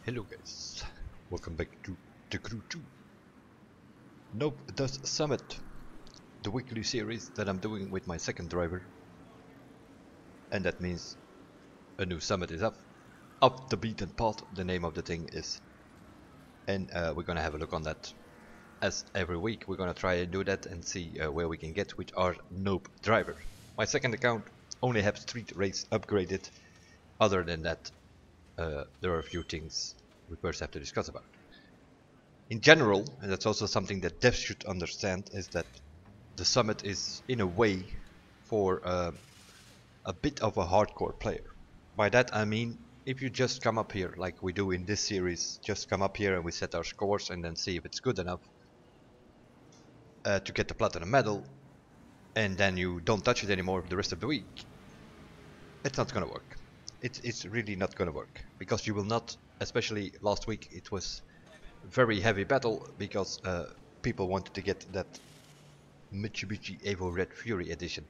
Hello guys, welcome back to the Crew 2. Noob does Summit, the weekly series that I'm doing with my second driver. And that means a new summit is up. Up the beaten path, the name of the thing is. And we're gonna have a look on that. As every week we're gonna try and do that and see where we can get with our Noob driver. My second account only has street race upgraded. Other than that, there are a few things we first have to discuss about. In general, and that's also something that devs should understand, is that the summit is in a way for a bit of a hardcore player. By that I mean, if you just come up here like we do in this series, just come up here and we set our scores and then see if it's good enough to get the platinum medal, and then you don't touch it anymore the rest of the week, it's not gonna work. It's really not gonna work, because you will not, especially last week it was very heavy battle because people wanted to get that Mitsubishi Evo Red Fury edition,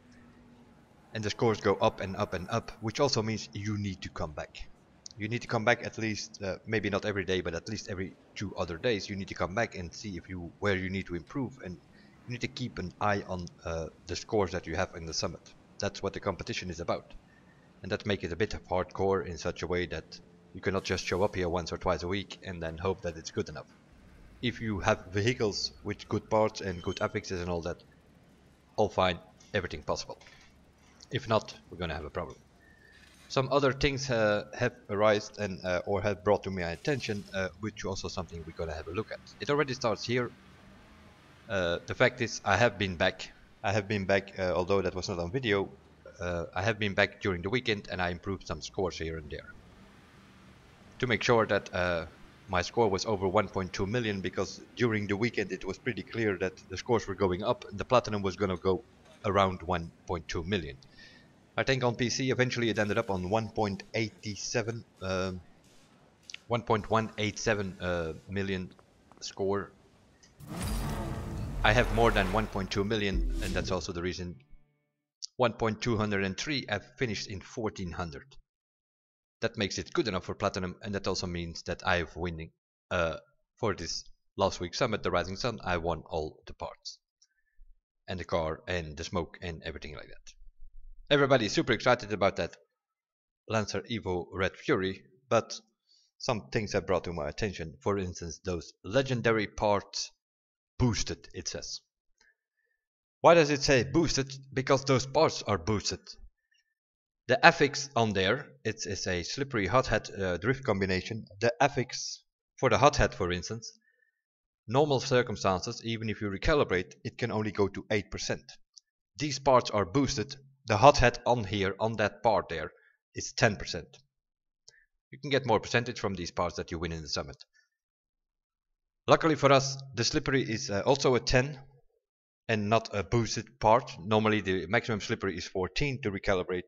and the scores go up and up and up, which also means you need to come back. You need to come back at least, maybe not every day, but at least every 2 other days. You need to come back and see if where you need to improve, and you need to keep an eye on the scores that you have in the summit. That's what the competition is about, and that makes it a bit of hardcore in such a way that you cannot just show up here once or twice a week and then hope that it's good enough. If you have vehicles with good parts and good affixes and all that, all fine, everything possible. If not, we're gonna have a problem. Some other things have arisen and or have brought to my attention, which also something we're gonna have a look at. It already starts here. The fact is, I have been back. Although that was not on video. I have been back during the weekend and I improved some scores here and there. To make sure that my score was over 1.2 million, because during the weekend it was pretty clear that the scores were going up and the platinum was gonna go around 1.2 million. I think on PC eventually it ended up on 1.187 million score. I have more than 1.2 million, and that's also the reason 1.203 I've finished in 1400. That makes it good enough for platinum, and that also means that I've winning for this last week's summit, the Rising Sun. I won all the parts and the car and the smoke and everything like that. Everybody's super excited about that Lancer Evo Red Fury, but some things have brought to my attention. For instance, those legendary parts boosted, it says. Why does it say boosted? Because those parts are boosted. The affix on there, it's a slippery hot hat drift combination. The affix for the hot hat, for instance, normal circumstances, even if you recalibrate, it can only go to 8%. These parts are boosted. The hot hat on here, on that part there, is 10%. You can get more percentage from these parts that you win in the summit. Luckily for us, the slippery is also a 10 and not a boosted part. Normally the maximum slippery is 14 to recalibrate.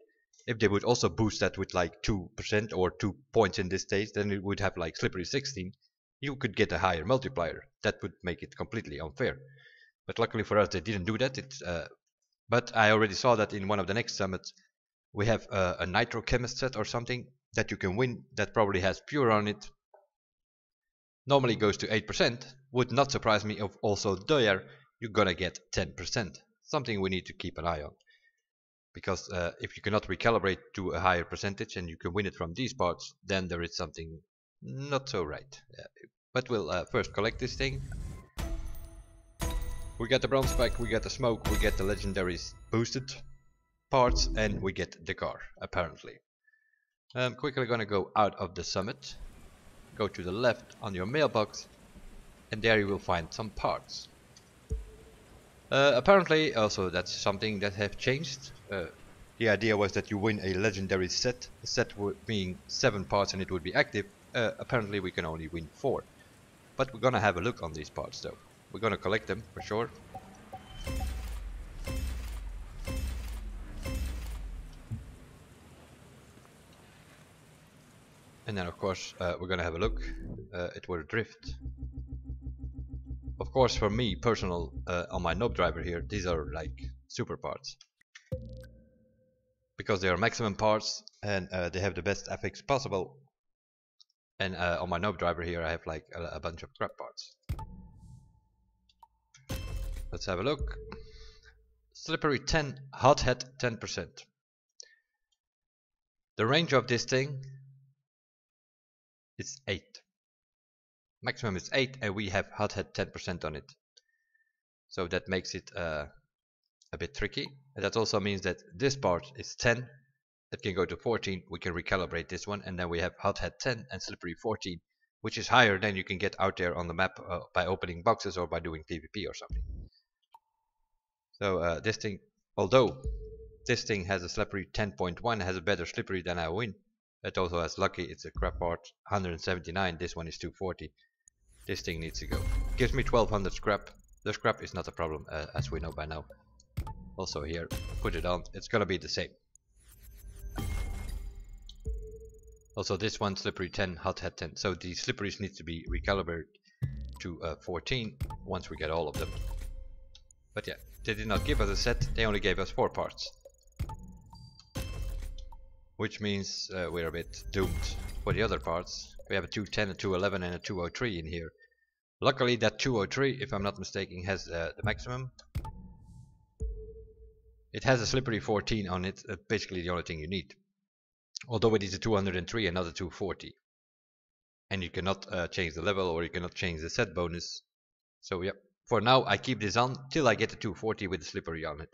If they would also boost that with like 2% or 2 points in this stage, then it would have like slippery 16. You could get a higher multiplier. That would make it completely unfair. But luckily for us, they didn't do that. But I already saw that in one of the next summits, we have a Nitro Chemist set or something that you can win that probably has pure on it. Normally goes to 8%. Would not surprise me if also there you're gonna get 10%. Something we need to keep an eye on. Because if you cannot recalibrate to a higher percentage and you can win it from these parts, then there is something not so right. But we'll first collect this thing. We get the bronze pack, we get the smoke, we get the legendary boosted parts, and we get the car, apparently. Quickly gonna go out of the summit, go to the left on your mailbox, and there you will find some parts. Apparently also that's something that have changed. The idea was that you win a legendary set, the set being 7 parts and it would be active. Apparently we can only win 4. But we're gonna have a look on these parts though. We're gonna collect them for sure. And then of course we're gonna have a look. It was drift. Of course, for me personal, on my Noob driver here, these are like super parts. Because they are maximum parts and they have the best affix possible. And on my Noob driver here I have like a bunch of scrap parts. Let's have a look. Slippery 10, hothead 10%. The range of this thing is 8. Maximum is 8 and we have hothead 10% on it. So that makes it a bit tricky. And that also means that this part is 10. It can go to 14. We can recalibrate this one, and then we have hothead 10 and slippery 14, which is higher than you can get out there on the map by opening boxes or by doing PvP or something. So this thing, although this thing has a slippery 10.1, has a better slippery than I win. It also has lucky. It's a crap part, 179. This one is 240. This thing needs to go. Gives me 1200 scrap. The scrap is not a problem, as we know by now. Also here, put it on. It's gonna be the same. Also this one, slippery 10, hothead 10. So the slipperies need to be recalibrated to 14 once we get all of them. But yeah, they did not give us a set. They only gave us 4 parts. Which means we're a bit doomed for the other parts. We have a 210, a 211 and a 203 in here. Luckily that 203, if I'm not mistaken, has the maximum. It has a slippery 14 on it, basically the only thing you need. Although it is a 203 and not a 240. And you cannot change the level, or you cannot change the set bonus. So yeah, for now I keep this on till I get the 240 with the slippery on it.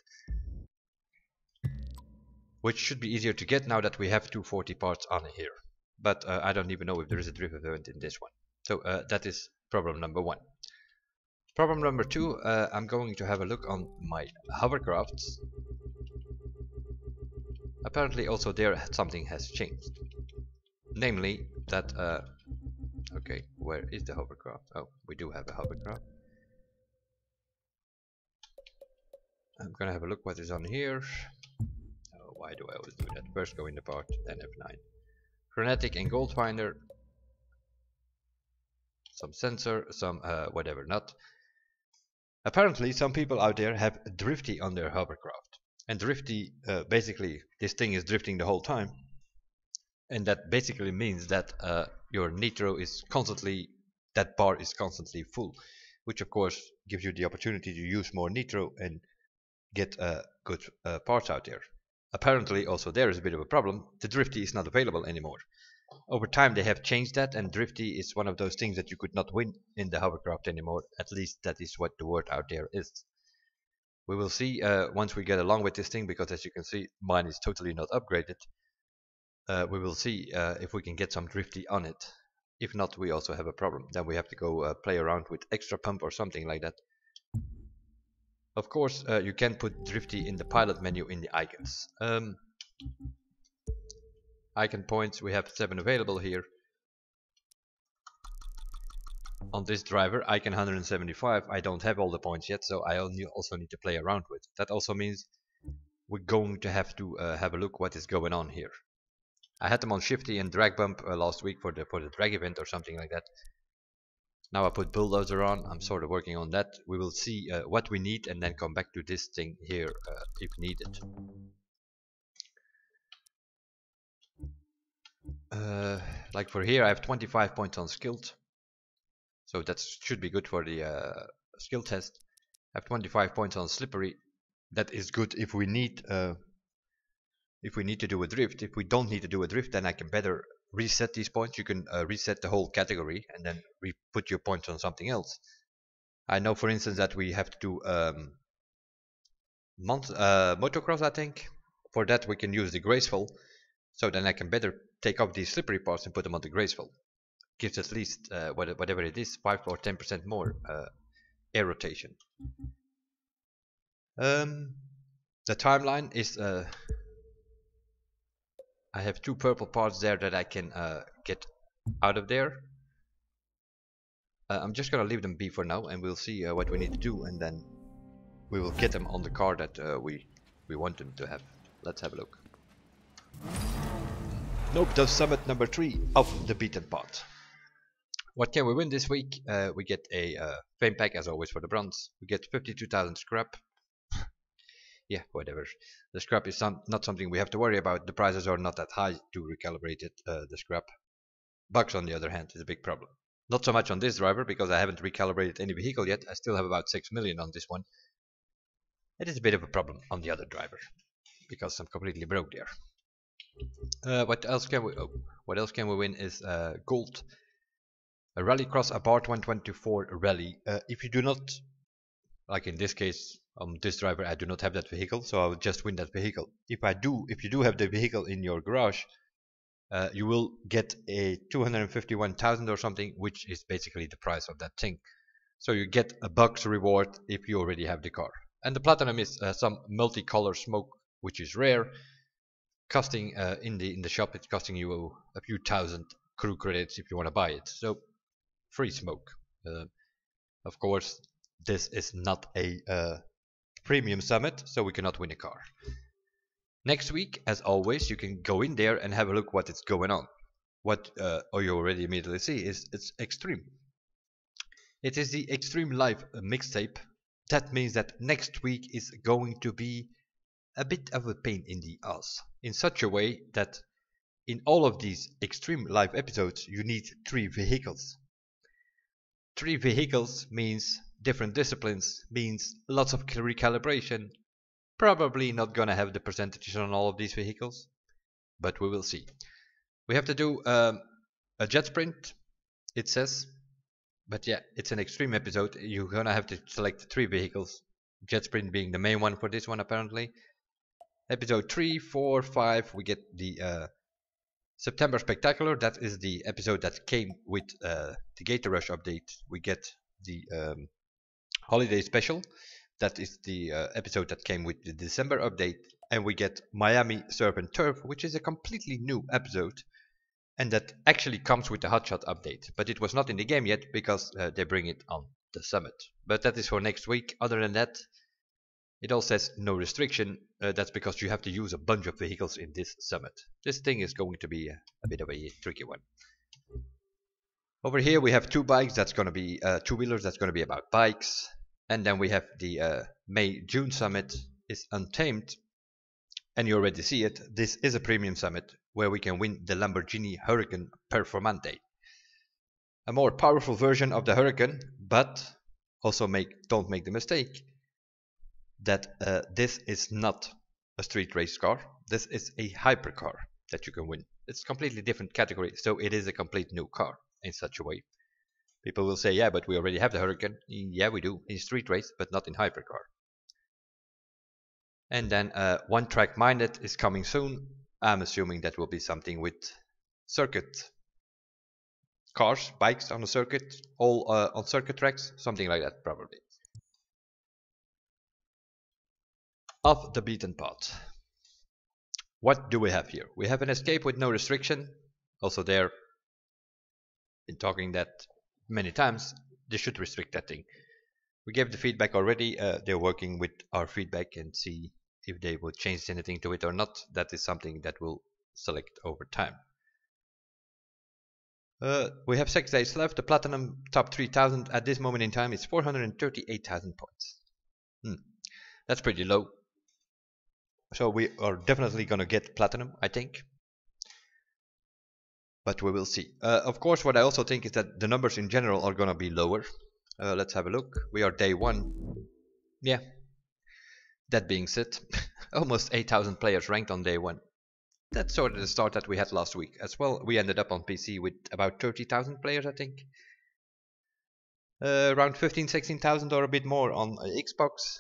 Which should be easier to get now that we have 240 parts on here. But I don't even know if there is a drift event in this one. So that is problem number 1. Problem number 2, I'm going to have a look on my hovercrafts. Apparently also there something has changed. Namely that, okay, where is the hovercraft? Oh, we do have a hovercraft. I'm gonna have a look what is on here. Oh, why do I always do that? First go in the part, then F9. Frenetic and gold finder. Some sensor, some whatever not. Apparently some people out there have drifty on their hovercraft. And drifty, basically this thing is drifting the whole time. And that basically means that your nitro is constantly, that bar is constantly full. Which of course gives you the opportunity to use more nitro and get good parts out there. Apparently also there is a bit of a problem. The drifty is not available anymore. Over time they have changed that, and drifty is one of those things that you could not win in the hovercraft anymore. At least that is what the word out there is. We will see once we get along with this thing, because as you can see mine is totally not upgraded. We will see if we can get some drifty on it. If not, we also have a problem. Then we have to go play around with extra pump or something like that. Of course you can put drifty in the pilot menu in the icons. Icon points, we have 7 available here. On this driver, icon 175, I don't have all the points yet, so I also need to play around with. That also means we're going to have have a look what is going on here. I had them on shifty and drag bump last week for the drag event or something like that. Now I put bulldozer on. I'm sort of working on that. We will see what we need and then come back to this thing here if needed. Like for here I have 25 points on skilled, so that should be good for the skill test. I have 25 points on slippery. That is good if we need to do a drift. If we don't need to do a drift, then I can better reset these points. You can reset the whole category and then put your points on something else. I know for instance that we have to do motocross, I think. For that we can use the graceful, so then I can better take off these slippery parts and put them on the graceful. Gives at least whatever it is, 5 or 10% more air rotation. The timeline is I have 2 purple parts there that I can get out of there. I'm just gonna leave them be for now, and we'll see what we need to do, and then we will get them on the car that we want them to have. Let's have a look. Noob does summit number 3 of the beaten path. What can we win this week? We get a fame pack as always for the bronze. We get 52,000 scrap. Yeah, whatever. The scrap is not something we have to worry about. The prices are not that high to recalibrate it, the scrap. Bugs, on the other hand, is a big problem. Not so much on this driver, because I haven't recalibrated any vehicle yet. I still have about 6 million on this one. It is a bit of a problem on the other driver, because I'm completely broke there. What else can we? Oh, what else can we win is gold. A rallycross abort 124 rally. If you do not, like in this case, on this driver, I do not have that vehicle, so I will just win that vehicle. If you do have the vehicle in your garage, you will get a 251,000 or something, which is basically the price of that thing. So you get a bucks reward if you already have the car. And the platinum is some multicolor smoke, which is rare, costing in the shop. It's costing you a few thousand crew credits if you want to buy it. So free smoke. Of course, this is not a premium summit, so we cannot win a car. Next week, as always, you can go in there and have a look what is going on. What you already immediately see is it's extreme. It is the Extreme Live mixtape. That means that next week is going to be a bit of a pain in the ass, in such a way that in all of these Extreme Live episodes you need 3 vehicles. 3 vehicles means different disciplines, means lots of recalibration. Probably not gonna have the percentages on all of these vehicles, but we will see. We have to do a jet sprint, it says, but yeah, it's an extreme episode. You're gonna have to select 3 vehicles, jet sprint being the main one for this one apparently. Episode 3, 4, 5, we get the September Spectacular. That is the episode that came with the Gator Rush update. We get the Holiday Special. That is the episode that came with the December update. And we get Miami Surf and Turf, which is a completely new episode. And that actually comes with the Hotshot update. But it was not in the game yet, because they bring it on the summit. But that is for next week. Other than that, it all says no restriction. That's because you have to use a bunch of vehicles in this summit. This thing is going to be a bit of a tricky one. Over here we have 2 bikes. That's going to be 2-wheelers. That's going to be about bikes. And then we have the May-June summit is Untamed. And you already see it. This is a premium summit where we can win the Lamborghini Huracan Performante. A more powerful version of the Huracan, but also don't make the mistake that this is not a street race car. This is a hypercar that you can win. It's a completely different category, so it is a complete new car in such a way. People will say, yeah, but we already have the Huracan. Yeah, we do, in street race, but not in hypercar. And then One Track Minded is coming soon. I'm assuming that will be something with circuit cars, bikes on the circuit, all on circuit tracks, something like that probably. Off the beaten path. What do we have here? We have an escape with no restriction. Also there, been talking that many times, they should restrict that thing. We gave the feedback already. They're working with our feedback and see if they will change anything to it or not. That is something that we'll select over time. We have 6 days left. The Platinum top 3000 at this moment in time is 438,000 points. That's pretty low. So we are definitely gonna get Platinum, I think. But we will see. Of course, what I also think is that the numbers in general are gonna be lower. Let's have a look. We are day 1. Yeah. That being said, almost 8,000 players ranked on day 1. That's sort of the start that we had last week as well. We ended up on PC with about 30,000 players, I think. Around 16,000 or a bit more on Xbox.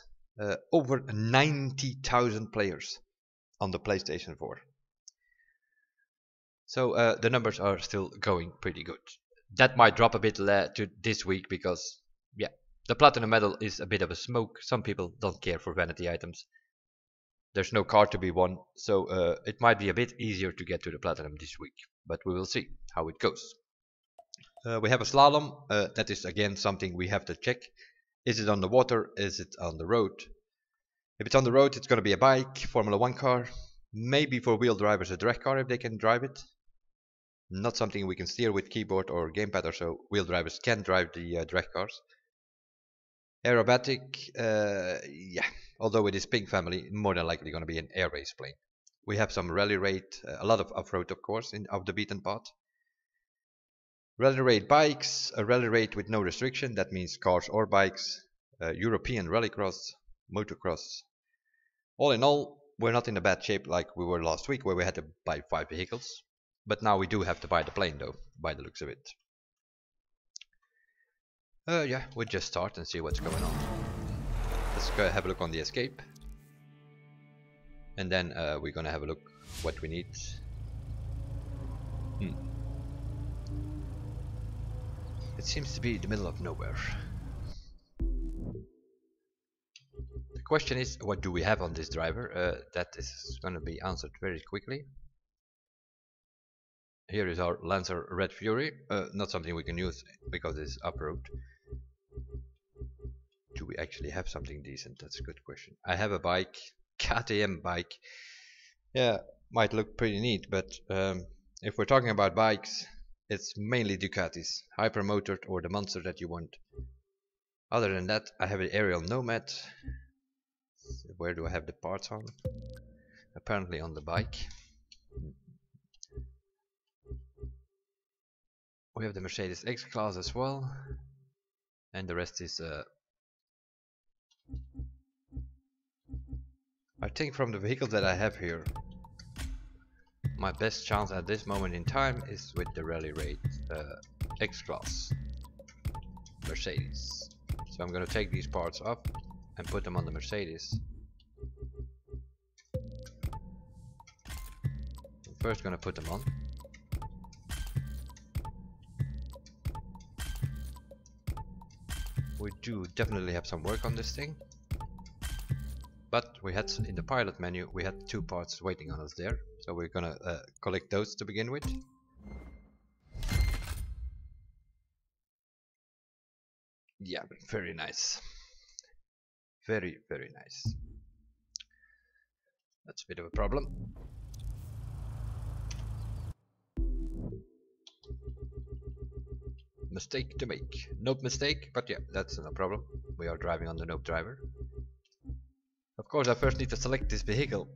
Over 90,000 players on the PlayStation 4. So the numbers are still going pretty good. That might drop a bit to this week because, yeah, the Platinum Medal is a bit of a smoke. Some people don't care for vanity items. There's no car to be won, so it might be a bit easier to get to the Platinum this week. But we will see how it goes. We have a slalom. That is again something we have to check. Is it on the water? Is it on the road? If it's on the road, it's going to be a bike, Formula 1 car. Maybe for wheel drivers a drag car if they can drive it. Not something we can steer with keyboard or gamepad or so. Wheel drivers can drive the drag cars. Aerobatic, yeah. Although it is Pink family, more than likely going to be an air race plane. We have some rally raid, a lot of off-road of course, off the beaten path. Rally rate bikes, a rally rate with no restriction, that means cars or bikes, European rallycross, motocross. All in all, we're not in a bad shape like we were last week where we had to buy 5 vehicles. But now we do have to buy the plane though, by the looks of it. Yeah, we'll just start and see what's going on. Let's go have a look on the escape. And then we're gonna have a look what we need. It seems to be the middle of nowhere. The question is, what do we have on this driver? That is gonna be answered very quickly. Here is our Lancer Red Fury. Not something we can use because it's up-road. Do we actually have something decent? That's a good question. I have a bike, KTM bike. Yeah, might look pretty neat, but if we're talking about bikes, it's mainly Ducatis, Hypermotored or the monster that you want. Other than that, I have an aerial Nomad. Where do I have the parts on? Apparently on the bike. We have the Mercedes X-Class as well. And the rest is I think from the vehicles that I have here, my best chance at this moment in time is with the Rally Rate X-Class Mercedes. So I'm gonna take these parts off and put them on the Mercedes. I'm first gonna put them on. We do definitely have some work on this thing. But we had, in the pilot menu, we had 2 parts waiting on us there. So we're gonna collect those to begin with. Yeah, very nice. Very, very nice. That's a bit of a problem. Mistake to make. Nope mistake, but yeah, that's no problem. We are driving on the Noob driver. Of course, I first need to select this vehicle.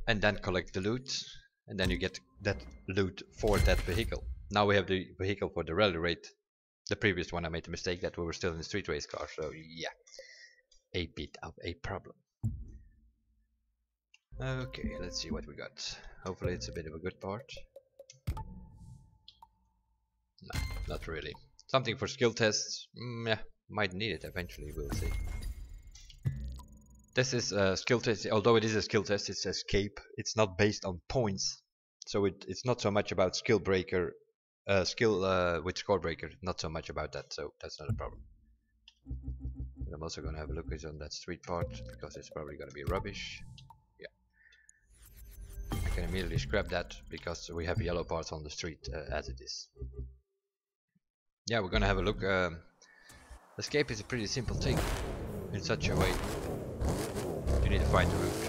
And then collect the loot. And then you get that loot for that vehicle. Now we have the vehicle for the rally rate. The previous one I made the mistake that we were still in the street race car. So yeah, a bit of a problem. Okay, let's see what we got. Hopefully it's a bit of a good part. No, not really. Something for skill tests. Yeah, might need it eventually, we'll see. This is a skill test, although it is a skill test, it's escape. It's not based on points. So it's not so much about skill breaker, skill with score breaker, not so much about that, so that's not a problem. But I'm also gonna have a look on that street part, because it's probably gonna be rubbish. Yeah. I can immediately scrap that, because we have yellow parts on the street as it is. Yeah, we're gonna have a look. Escape is a pretty simple thing, in such a way. You need to find the route.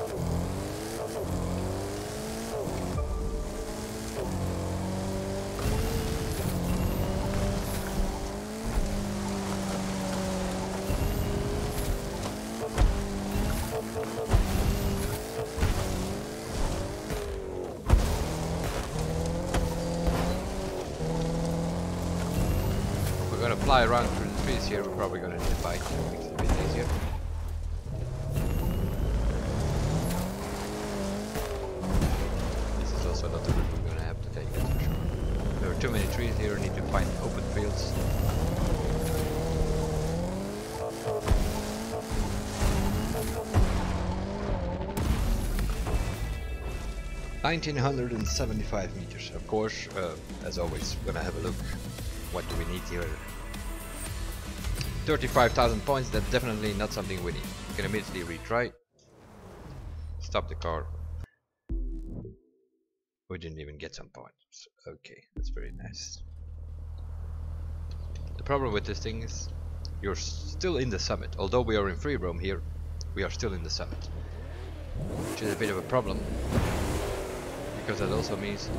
We're gonna fly around through the trees here. We're probably gonna need a bike to make it a bit easier. This is also not the route we're gonna have to take, that's for sure. There are too many trees here. Need to find open fields. $1,975 meters. Of course, as always, we're gonna have a look. What do we need here? 35,000 points. That's definitely not something we need. We can immediately retry. Stop the car. We didn't even get some points. Okay, that's very nice. The problem with this thing is you're still in the summit. Although we are in free roam here, we are still in the summit, which is a bit of a problem, because that also means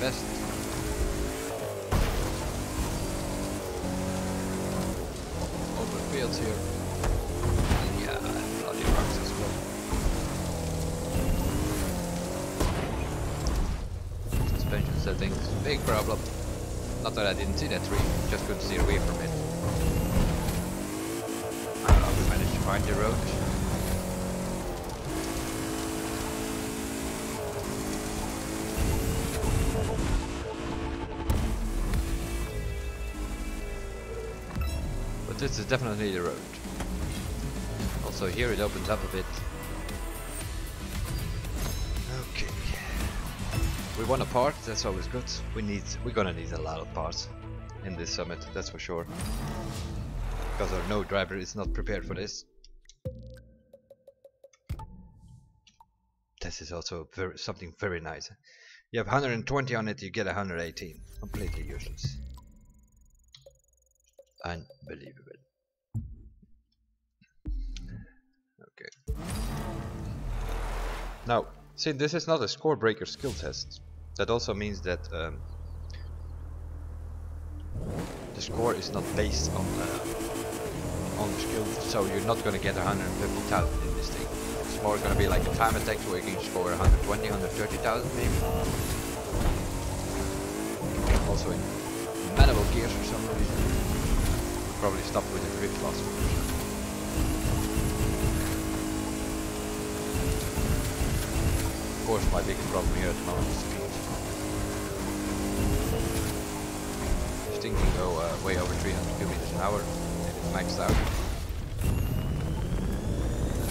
best. Open fields here. Yeah, bloody rocks as well. Suspension settings, big problem. Not that I didn't see that tree, just couldn't steer away from it. We managed to find the road. But this is definitely the road. Also here it opens up a bit. Okay. We want a part, that's always good. We're gonna need a lot of parts in this summit, that's for sure. Because our node driver is not prepared for this. This is also something very nice. You have 120 on it, you get 118. Completely useless. Unbelievable. Okay. Now, see, this is not a score breaker skill test. That also means that the score is not based on the skill, so you're not going to get 150,000 in this thing. It's more going to be like a time attack where you can score 120, 130,000 maybe. Also in manual gears for some reason. Probably stop with the drift last week. Of course, my biggest problem here at the moment is speed. This thing can go way over 300 kilometers an hour and it's maxed out.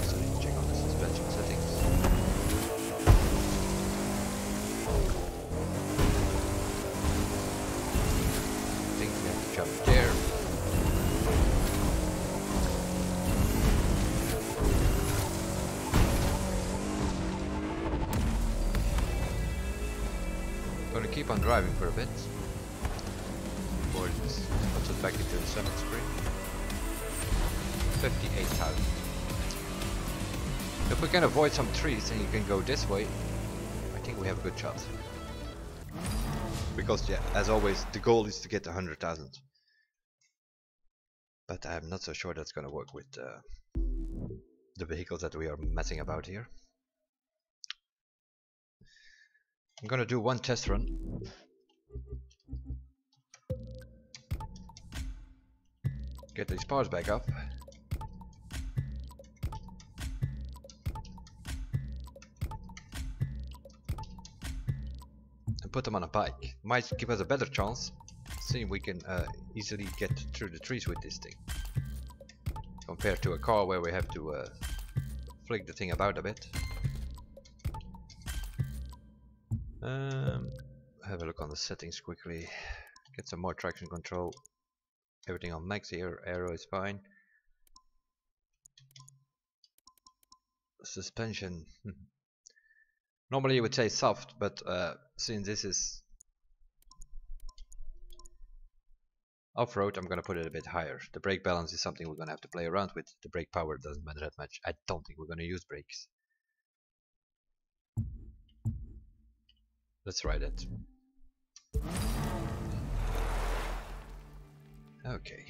So need to check on the suspension settings. I think we have to jump there. Gonna keep on driving for a bit before it puts us back into the summit screen. 58,000. If we can avoid some trees and you can go this way, I think we have a good shot. Because yeah, as always, the goal is to get 100,000. But I'm not so sure that's gonna work with the vehicles that we are messing about here. I'm gonna do one test run. Get these parts back up. And put them on a bike. Might give us a better chance. See if we can easily get through the trees with this thing. Compared to a car where we have to flick the thing about a bit. Have a look on the settings quickly. Get some more traction control. Everything on max here. Aero is fine. Suspension. Normally you would say soft, but since this is off-road, I'm gonna put it a bit higher. The brake balance is something we're gonna have to play around with. The brake power doesn't matter that much. I don't think we're gonna use brakes. Let's try that. Okay.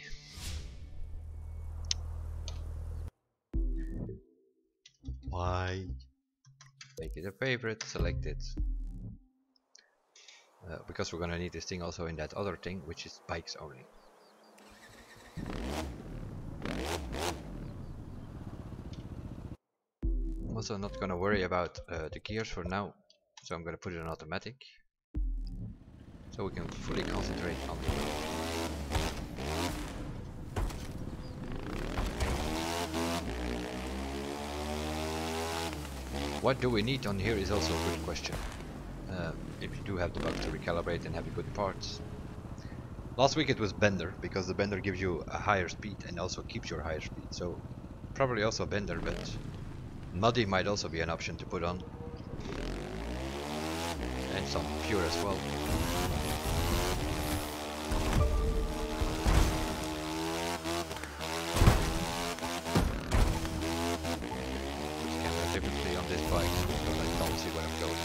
Why? Make it a favorite, select it. Because we're gonna need this thing also in that other thing, which is bikes only. I'm also not gonna worry about the gears for now. So I'm going to put it on automatic, so we can fully concentrate on the road. What do we need on here is also a good question. If you do have the bug to recalibrate and have good parts. Last week it was Bender, because the Bender gives you a higher speed and also keeps your higher speed. So probably also Bender, but Muddy might also be an option to put on. And some pure as well. Camera typically on this bike, because I don't see where I'm going.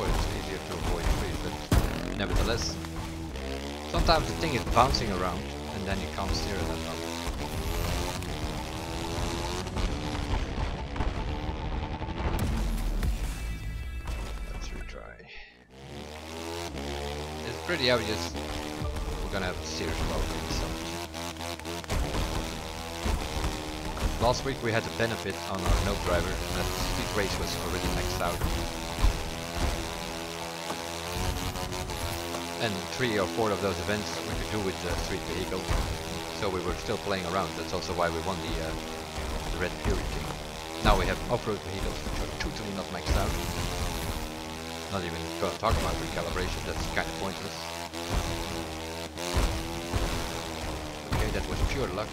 course it's easier to avoid trees, but nevertheless, sometimes the thing is bouncing around and then you can't steer it that well. Let's retry. It's pretty obvious we're gonna have a serious problem in the summer. Last week we had the benefit on our Noob driver that the speed race was already maxed out. And 3 or 4 of those events we could do with the street vehicle. So we were still playing around. That's also why we won the Red Fury thing. Now we have off-road vehicles which are totally not maxed out. Not even gonna talk about recalibration, that's kind of pointless. Okay, that was pure luck.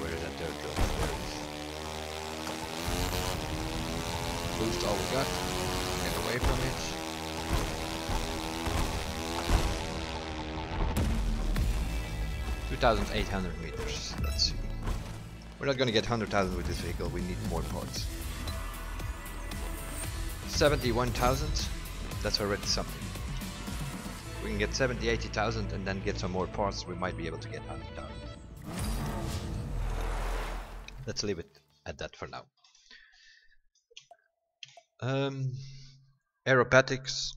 Where is that dirt go? There it is. Boost all we got. Get away from it. 2,800 meters. Let's see. We're not gonna get 100,000 with this vehicle. We need more parts. 71,000. That's already something. We can get 70, 80,000 and then get some more parts. We might be able to get 100,000. Let's leave it at that for now. Aerobatics,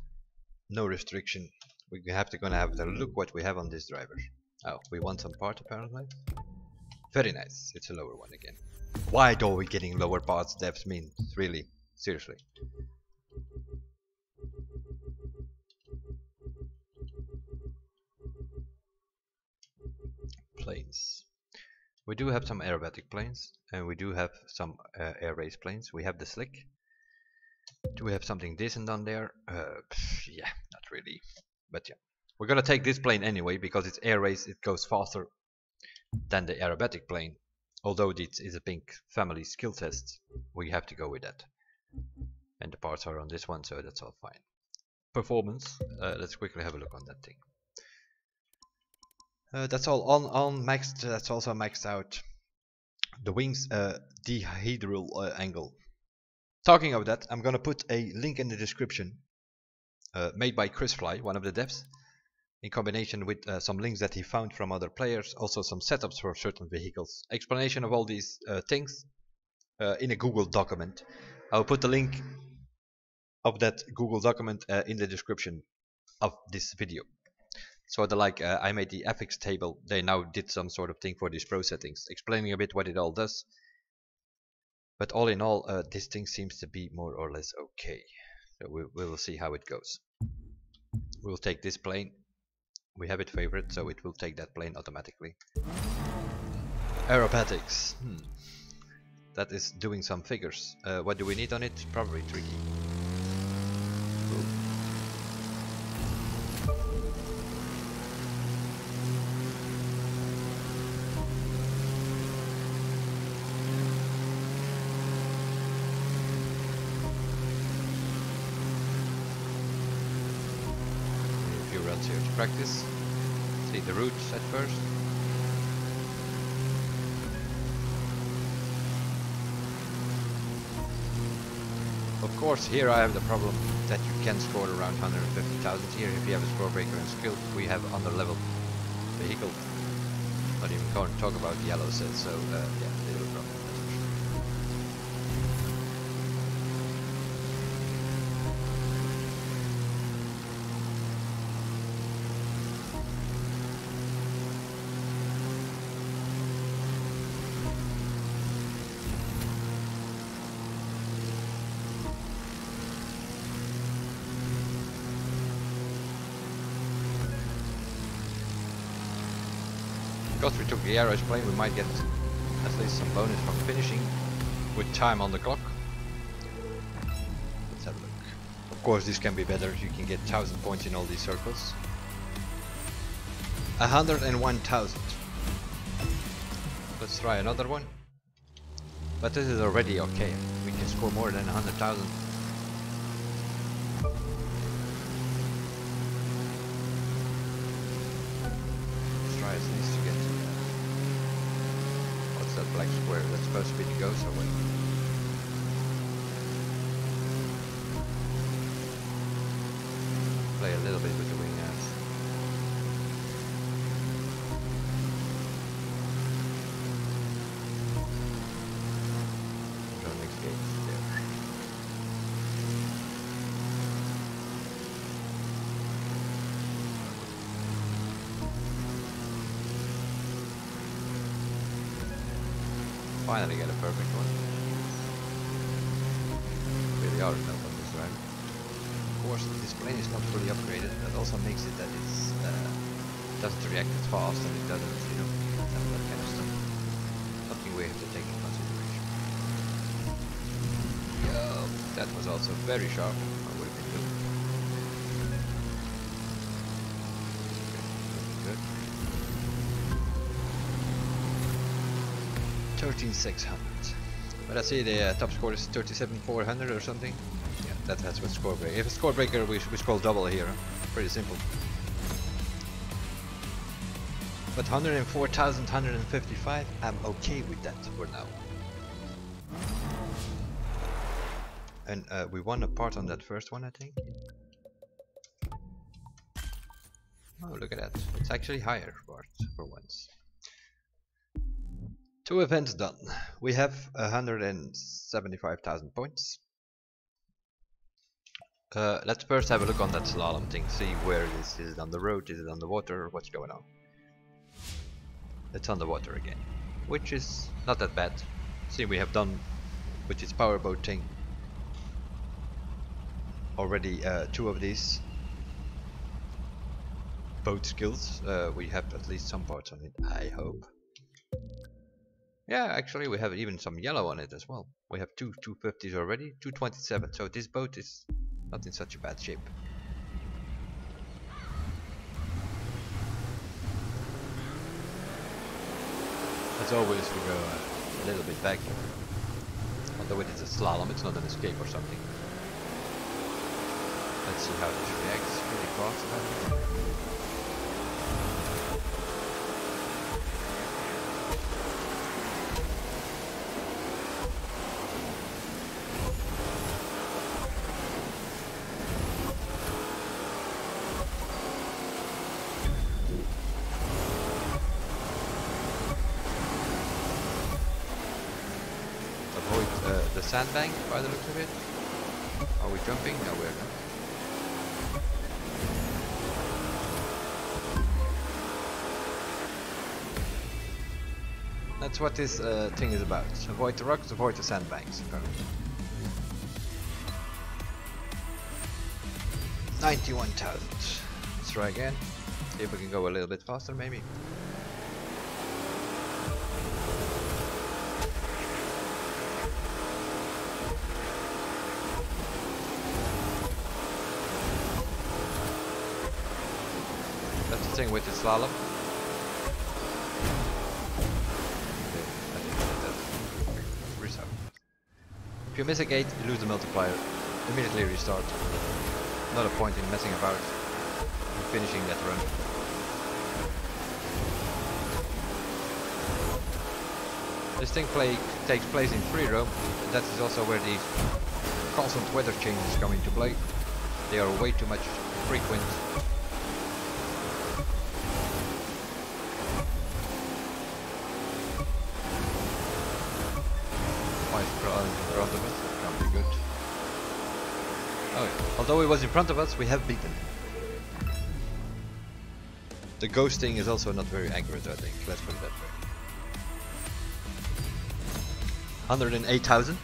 no restriction. We're gonna have to look what we have on this driver. Oh, we want some part apparently. Very nice. It's a lower one again. Why are we getting lower parts? Devs mean really, seriously. Planes. We do have some aerobatic planes, and we do have some air race planes. We have the slick. Do we have something decent on there? Yeah, not really. But yeah, we're gonna take this plane anyway because it's air race. It goes faster than the aerobatic plane. Although this is a pink family skill test, we have to go with that. And the parts are on this one, so that's all fine. Performance. Let's quickly have a look on that thing. That's all on maxed. That's also maxed out. The wings dihedral angle. Talking of that, I'm gonna put a link in the description made by Chris Fly, one of the devs, in combination with some links that he found from other players, also some setups for certain vehicles, explanation of all these things in a Google document. I'll put the link of that Google document in the description of this video. So I made the FX table. They now did some sort of thing for these pro settings, explaining a bit what it all does. But all in all, this thing seems to be more or less okay. So we will see how it goes. We'll take this plane. We have it favorite, so it will take that plane automatically. Aerobatics. That is doing some figures. What do we need on it? Probably tricky. Here to practice, see the routes at first. Of course, here I have the problem that you can score around 150,000 here if you have a score breaker and skill. We have under level vehicle. Not even going to talk about the yellow set, so yeah, little problem. Because we took the air race plane, we might get at least some bonus from finishing with time on the clock. Let's have a look. Of course, this can be better. You can get 1,000 points in all these circles. 101,000. Let's try another one. But this is already okay. We can score more than 100,000. Let's try at least to get. Let's What's that black square? That's supposed to be the ghost or what? Play a little bit with the wing outs. Go next gate there. Finally get a perfect one. Really are no on this drive. Of course, this plane is not fully upgraded. That also makes it that it's doesn't react as fast and it doesn't, you know, that kind of stuff. Something we have to take in consideration. Yeah, that was also very sharp. I would have been good. Good. 13,600. But I see the top score is 37,400 or something. Yeah, that's what score breaker. If it's score breaker, we scroll double here. Pretty simple. But 104,155, I'm okay with that for now. And we won a part on that first one, I think. Oh, look at that. It's actually higher parts for once. 2 events done. We have 175,000 points. Let's first have a look on that slalom thing, see where it is. Is it on the road? Is it on the water? What's going on? It's on the water again, which is not that bad. See, we have done with this powerboat thing already 2 of these boat skills. We have at least some parts on it, I hope. Yeah, actually we have even some yellow on it as well. We have 2 250s already, 227, so this boat is not in such a bad shape. As always, we go a little bit back. Although it is a slalom, it's not an escape or something. Let's see how this reacts really fast. The sandbank by the looks of it. Are we jumping? No, we're not. That's what this thing is about. Avoid the rocks, avoid the sandbanks, apparently. 91,000. Let's try again. See if we can go a little bit faster, maybe. That's the thing with the slalom. If you miss a gate, you lose the multiplier. Immediately restart. Not a point in messing about and finishing that run. This thing takes place in free roam. That is also where the constant weather changes come into play. They are way too much frequent. In front of us, that can't be good. Oh, yeah. Although he was in front of us, we have beaten him. The ghosting is also not very accurate, I think. Let's put it that way. 108,000.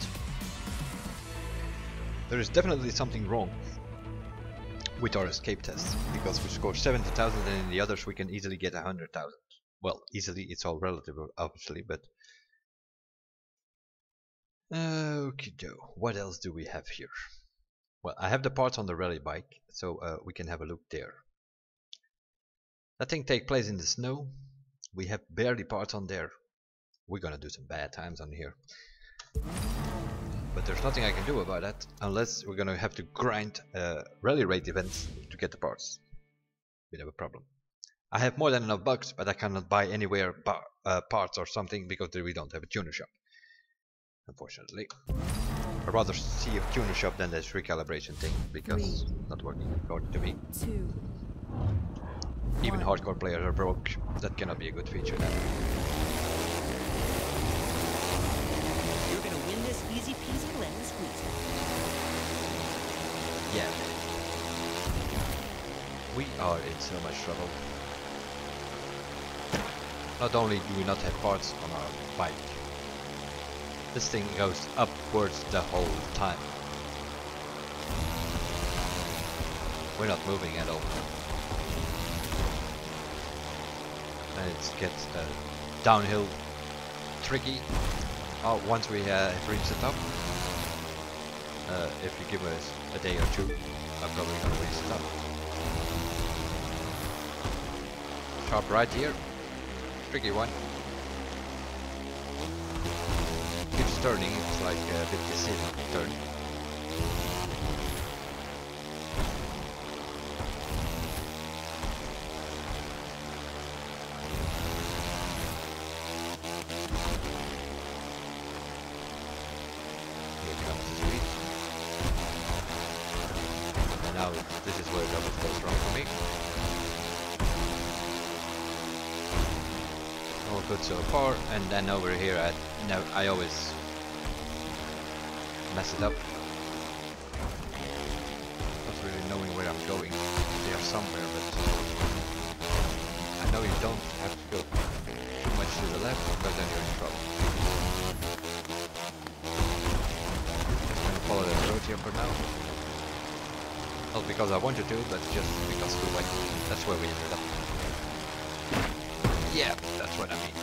There is definitely something wrong with our escape test, because we score 70,000 and in the others we can easily get 100,000. Well, easily, it's all relative, obviously, but okie-do. What else do we have here? Well, I have the parts on the rally bike, so we can have a look there. That thing takes place in the snow. We have barely parts on there. We're gonna do some bad times on here. But there's nothing I can do about that, unless we're gonna have to grind rally rate events to get the parts. Bit of a problem. I have more than enough bucks, but I cannot buy anywhere parts or something because we don't have a tuner shop. Unfortunately. I'd rather see a tuner shop than this recalibration thing because it's not working according to me. Even hardcore players are broke. That cannot be a good feature then. You're gonna win this easy peasy lemon squeezy. Yeah. We are in so much trouble. Not only do we not have parts on our bike, this thing goes upwards the whole time. We're not moving at all. And it gets downhill tricky once we have reached the top. If you give us a day or two, I'm probably gonna reach the top. Sharp right here. Tricky one. Keeps turning, it's like a 56 turn. Here comes the speed. And now this is where it goes wrong for me. All good so far, and then over here I always mess it up. Not really knowing where I'm going. They are somewhere, but I know you don't have to go too much to the left, but then you're in trouble. Just gonna follow the road here for now. Not because I wanted to, but just because we went. That's where we ended up. Yeah, that's what I mean.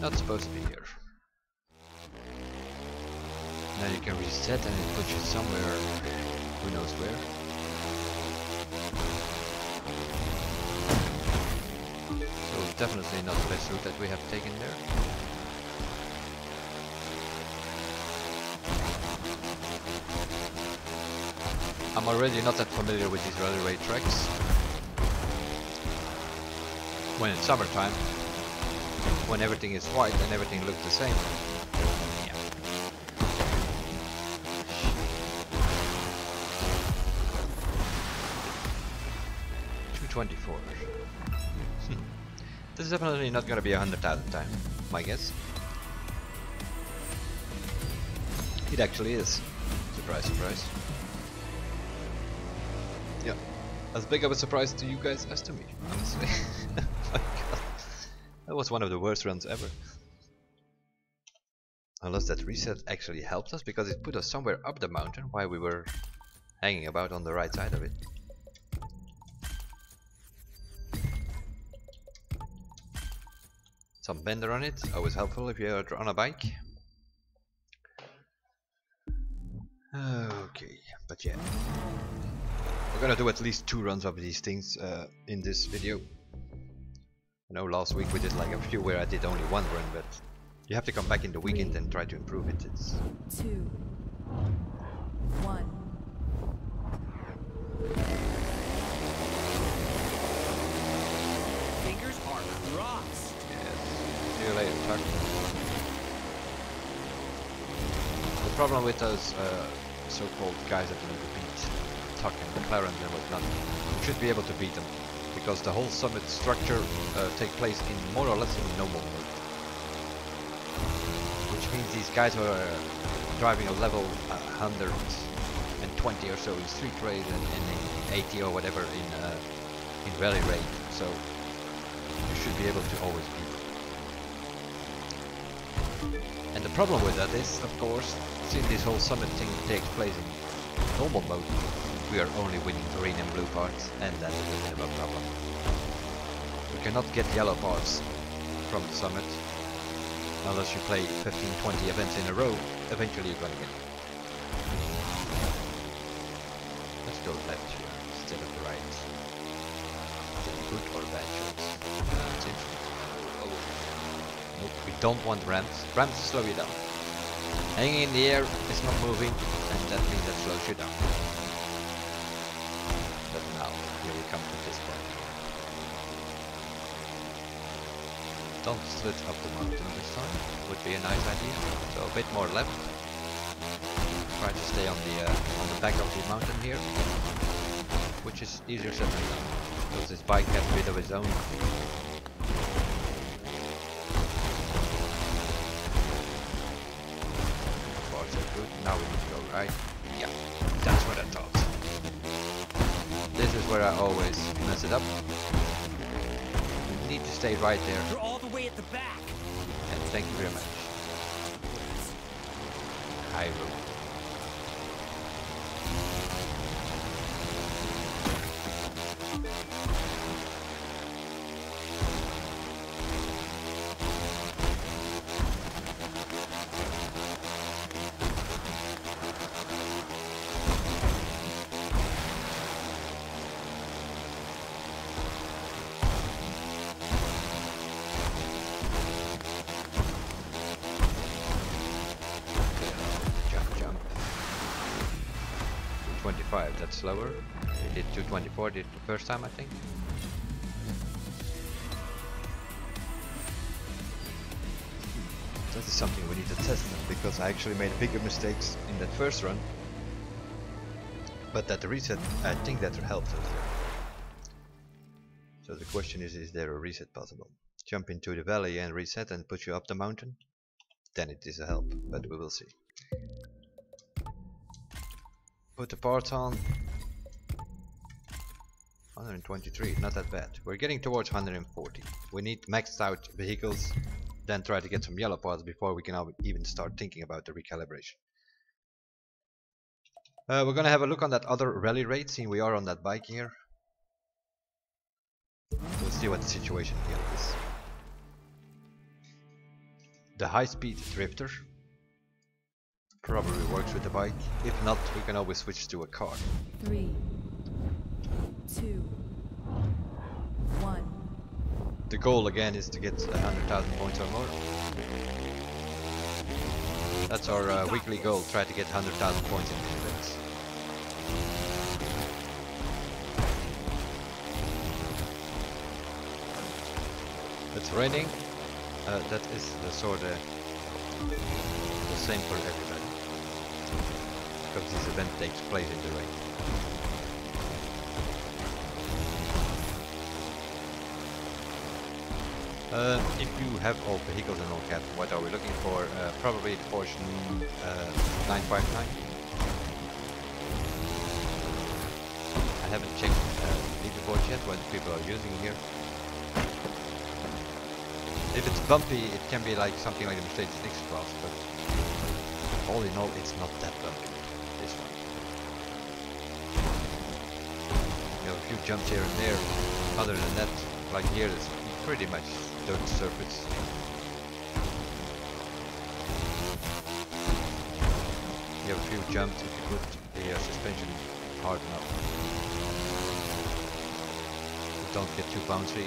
Not supposed to be here. Now you can reset and it puts you somewhere, who knows where. So definitely not the best route that we have taken there. I'm already not that familiar with these railway tracks. When it's summertime, when everything is white and everything looks the same. Yeah. 224. This is definitely not gonna be 100,000 time, my guess. It actually is. Surprise, surprise. Yeah. As big of a surprise to you guys as to me, honestly. Oh my god. That was one of the worst runs ever. Unless that reset actually helped us, because it put us somewhere up the mountain while we were hanging about on the right side of it. Some bender on it, always helpful if you're on a bike. Okay, but yeah. We're gonna do at least 2 runs of these things in this video. I know last week we did like a few where I did only 1 run, but you have to come back in the weekend and try to improve it. It's 2, 1. Fingers are crossed. yes. See you later, Chuck. The problem with those so-called guys that want to beat Tuck and McLaren and whatnot, you should be able to beat them, because the whole summit structure take place in more or less in normal mode. Which means these guys are driving a level 120 or so in street race and 80 or whatever in rally raid, so you should be able to always beat them. And the problem with that is, of course, since this whole summit thing takes place in normal mode, we are only winning green and blue parts, and that's a bit of a problem. We cannot get yellow parts from the summit unless you play 15-20 events in a row. Eventually you're gonna get it. Let's go left here instead of right. Good or bad choice? It's interesting. Oh. Nope, we don't want ramps. Ramps slow you down. Hanging in the air is not moving, and that means that slows you down. But now, here we come to this part. Don't split up the mountain this time. Would be a nice idea. So a bit more left. Try to stay on the back of the mountain here, which is easier said than done because this bike has a bit of its own. Far so good. Now we need to go right. Yeah, that's what I thought. This is where I always mess it up. You need to stay right there. You're all the way at the back. And thank you very much. High road. Jump. 225, that's slower. We did 224 the first time, I think. That is something we need to test because I actually made bigger mistakes in that first run. But at the reset, I think that helped us there. So the question is there a reset possible? Jump into the valley and reset and put you up the mountain? Then it is a help, but we will see. Put the parts on. 123, not that bad. We're getting towards 140. We need maxed out vehicles, then try to get some yellow parts before we can even start thinking about the recalibration. We're gonna have a look on that other rally raid, seeing we are on that bike here. We'll see what the situation here is. The high-speed drifter probably works with the bike. If not, we can always switch to a car. 3, 2, 1. The goal again is to get 100,000 points or more. That's our weekly goal, try to get 100,000 points in these events. It's raining. That is the sort of the same for everybody, because this event takes place in the rain. If you have all vehicles in all cap, what are we looking for? Probably the Porsche 959. I haven't checked leaderboards yet, what people are using here. If it's bumpy, it can be like something like the Mercedes X-Class, but all in all, it's not that bumpy, this one. You have a few jumps here and there. Other than that, like here, it's pretty much dirt surface. You have a few jumps if you put the suspension hard enough. Don't get too bouncy.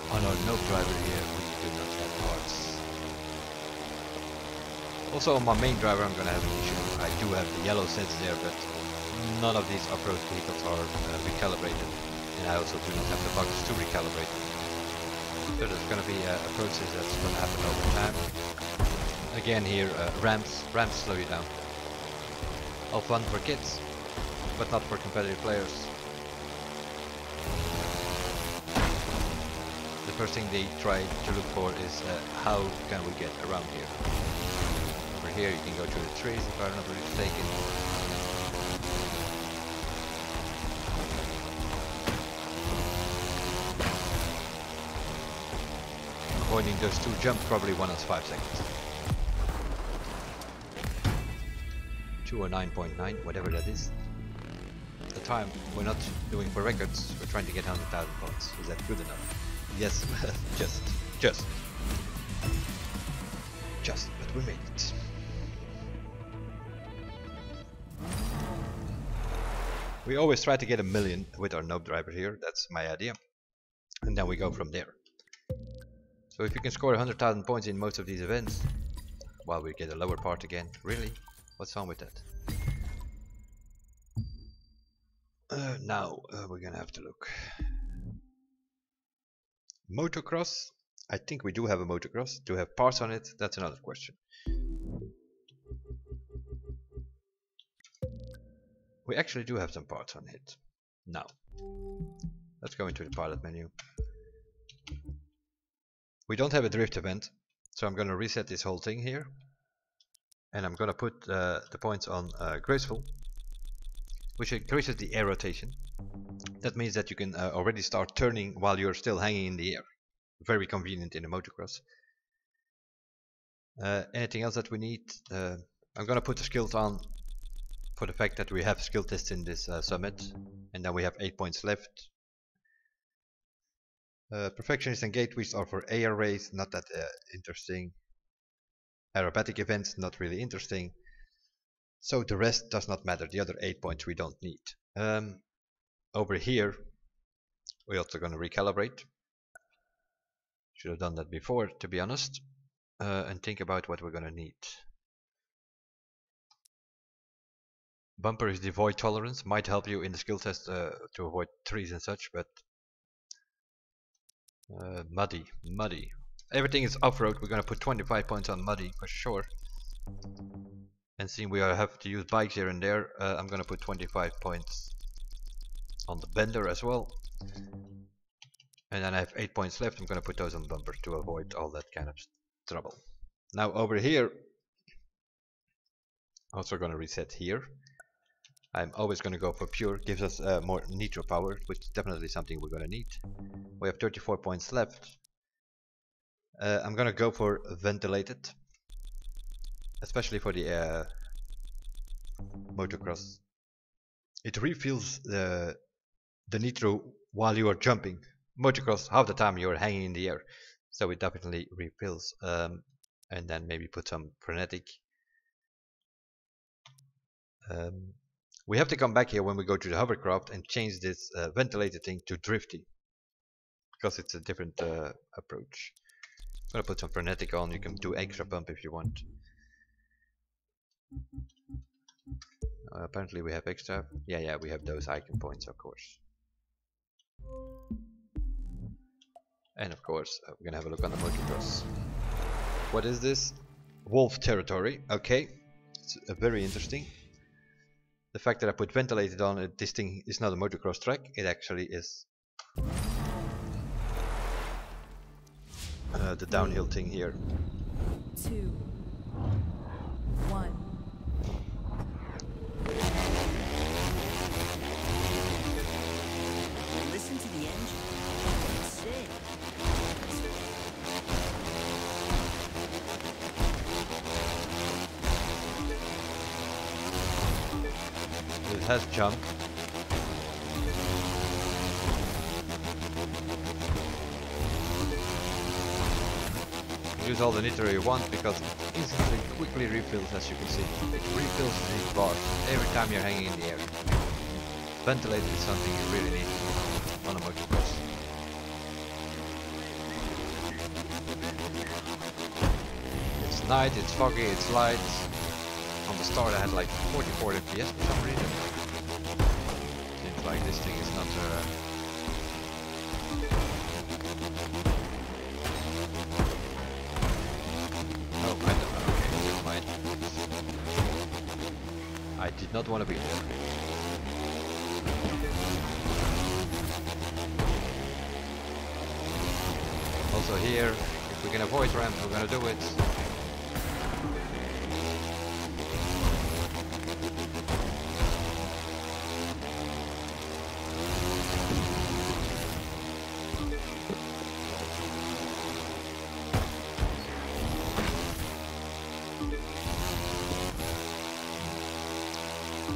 On our Noob driver here, we do not have parts. Also on my main driver I'm gonna have an issue. I do have the yellow sets there, but none of these off-road vehicles are recalibrated. And I also do not have the bugs to recalibrate. So there's gonna be a process that's gonna happen over time. Again here, ramps slow you down. All fun for kids, but not for competitive players. The first thing they try to look for is how can we get around here. Over here you can go through the trees if I'm not mistaken. Avoiding those two jumps probably 1 or 5 seconds. 209.9, whatever that is. At the time, we're not doing for records, we're trying to get 100,000 points. Is that good enough? Yes, just, but we made it. We always try to get 1 million with our Noob driver here, that's my idea. And then we go from there. So if you can score 100,000 points in most of these events, well, we get a lower part again. Really? What's wrong with that? Now we're gonna have to look. Motocross. I think we do have a motocross. Do we have parts on it? That's another question. We actually do have some parts on it. Now, let's go into the pilot menu. We don't have a drift event, so I'm gonna reset this whole thing here. And I'm gonna put the points on graceful, which increases the air rotation. That means that you can already start turning while you're still hanging in the air. Very convenient in a motocross. Anything else that we need? I'm gonna put the skills on for the fact that we have skill tests in this summit, and then we have 8 points left. Perfectionist and gateways are for air race, not that interesting. Aerobatic events, not really interesting. So the rest does not matter. The other 8 points we don't need. Over here, we're also going to recalibrate. Should have done that before, to be honest. And think about what we're going to need. Bumper is the void tolerance. Might help you in the skill test to avoid trees and such, but muddy. Everything is off-road. We're going to put 25 points on muddy for sure. And seeing we have to use bikes here and there, I'm going to put 25 points on the bender as well. And then I have 8 points left. I'm going to put those on bumper to avoid all that kind of trouble. Now over here, also going to reset here. I'm always going to go for pure. Gives us more nitro power, which is definitely something we're going to need. We have 34 points left. I'm going to go for ventilated, especially for the motocross. It refills the nitro while you are jumping. Motocross, half the time you are hanging in the air, so it definitely refills. And then maybe put some frenetic. We have to come back here when we go to the hovercraft and change this ventilated thing to drifty, because it's a different approach. I'm gonna put some frenetic on. You can do extra pump if you want. Apparently we have extra. Yeah, we have those icon points, of course. And of course, we're gonna have a look on the motocross. What is this? Wolf territory. Okay, it's very interesting. The fact that I put ventilated on it, this thing is not a motocross track. It actually is the downhill thing here. 2, 1. Listen to the engine. Sick. It has jump. Use all the nitro you want because it instantly quickly refills, as you can see. It refills these bars every time you're hanging in the air. Ventilated is something you really need on a motocross. It's night, it's foggy, it's light. On the start I had like 44 FPS for some reason. Seems like this thing is not oh, I don't know. Okay, never mind. I did not want to be there. Also here, if we can avoid ramps, we're gonna do it.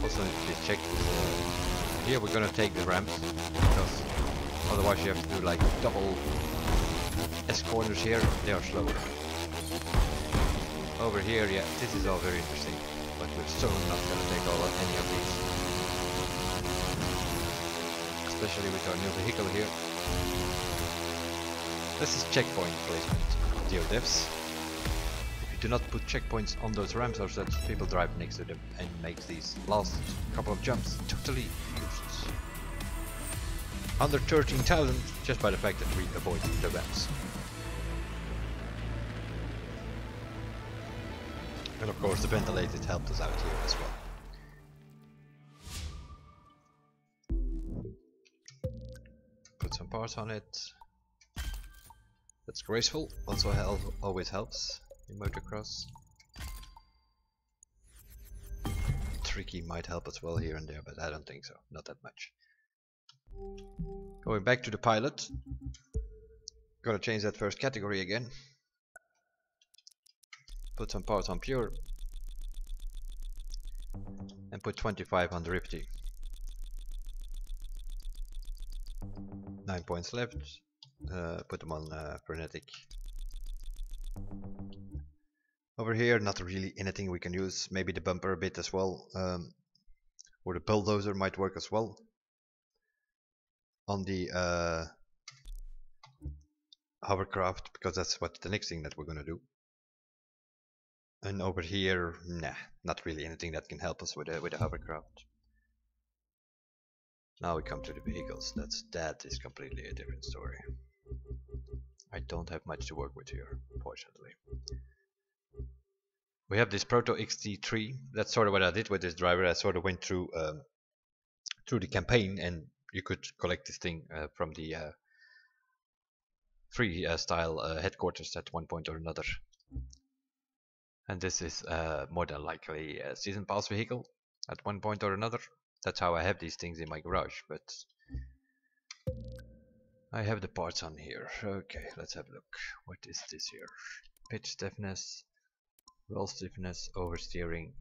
Also, if you check here, we're gonna take the ramps because otherwise you have to do like double S corners here. They are slower. Over here, yeah, this is all very interesting, but we're still not gonna take any of these, especially with our new vehicle here. This is checkpoint placement, dear devs. Do not put checkpoints on those ramps or such, people drive next to them and makes these last couple of jumps totally useless. under 13,000 just by the fact that we avoid the ramps. And of course the ventilated helped us out here as well. Put some parts on it. That's graceful, also always helps in motocross. Tricky might help as well here and there, but I don't think so, not that much. Going back to the pilot, gotta change that first category again. Put some parts on pure and put 25 on drifty. 9 points left. Put them on frenetic. Over here, not really anything we can use. Maybe the bumper a bit as well, or the bulldozer might work as well. On the hovercraft, because that's what the next thing that we're gonna do. And over here, nah, not really anything that can help us with the hovercraft. Now we come to the vehicles. That is completely a different story. I don't have much to work with here, fortunately. We have this Proto XT3. That's sort of what I did with this driver. I sort of went through the campaign, and you could collect this thing from the free style headquarters at one point or another. And this is more than likely a season pass vehicle at one point or another. That's how I have these things in my garage, but I have the parts on here. Okay, let's have a look. What is this here? Pitch stiffness, roll stiffness, oversteering,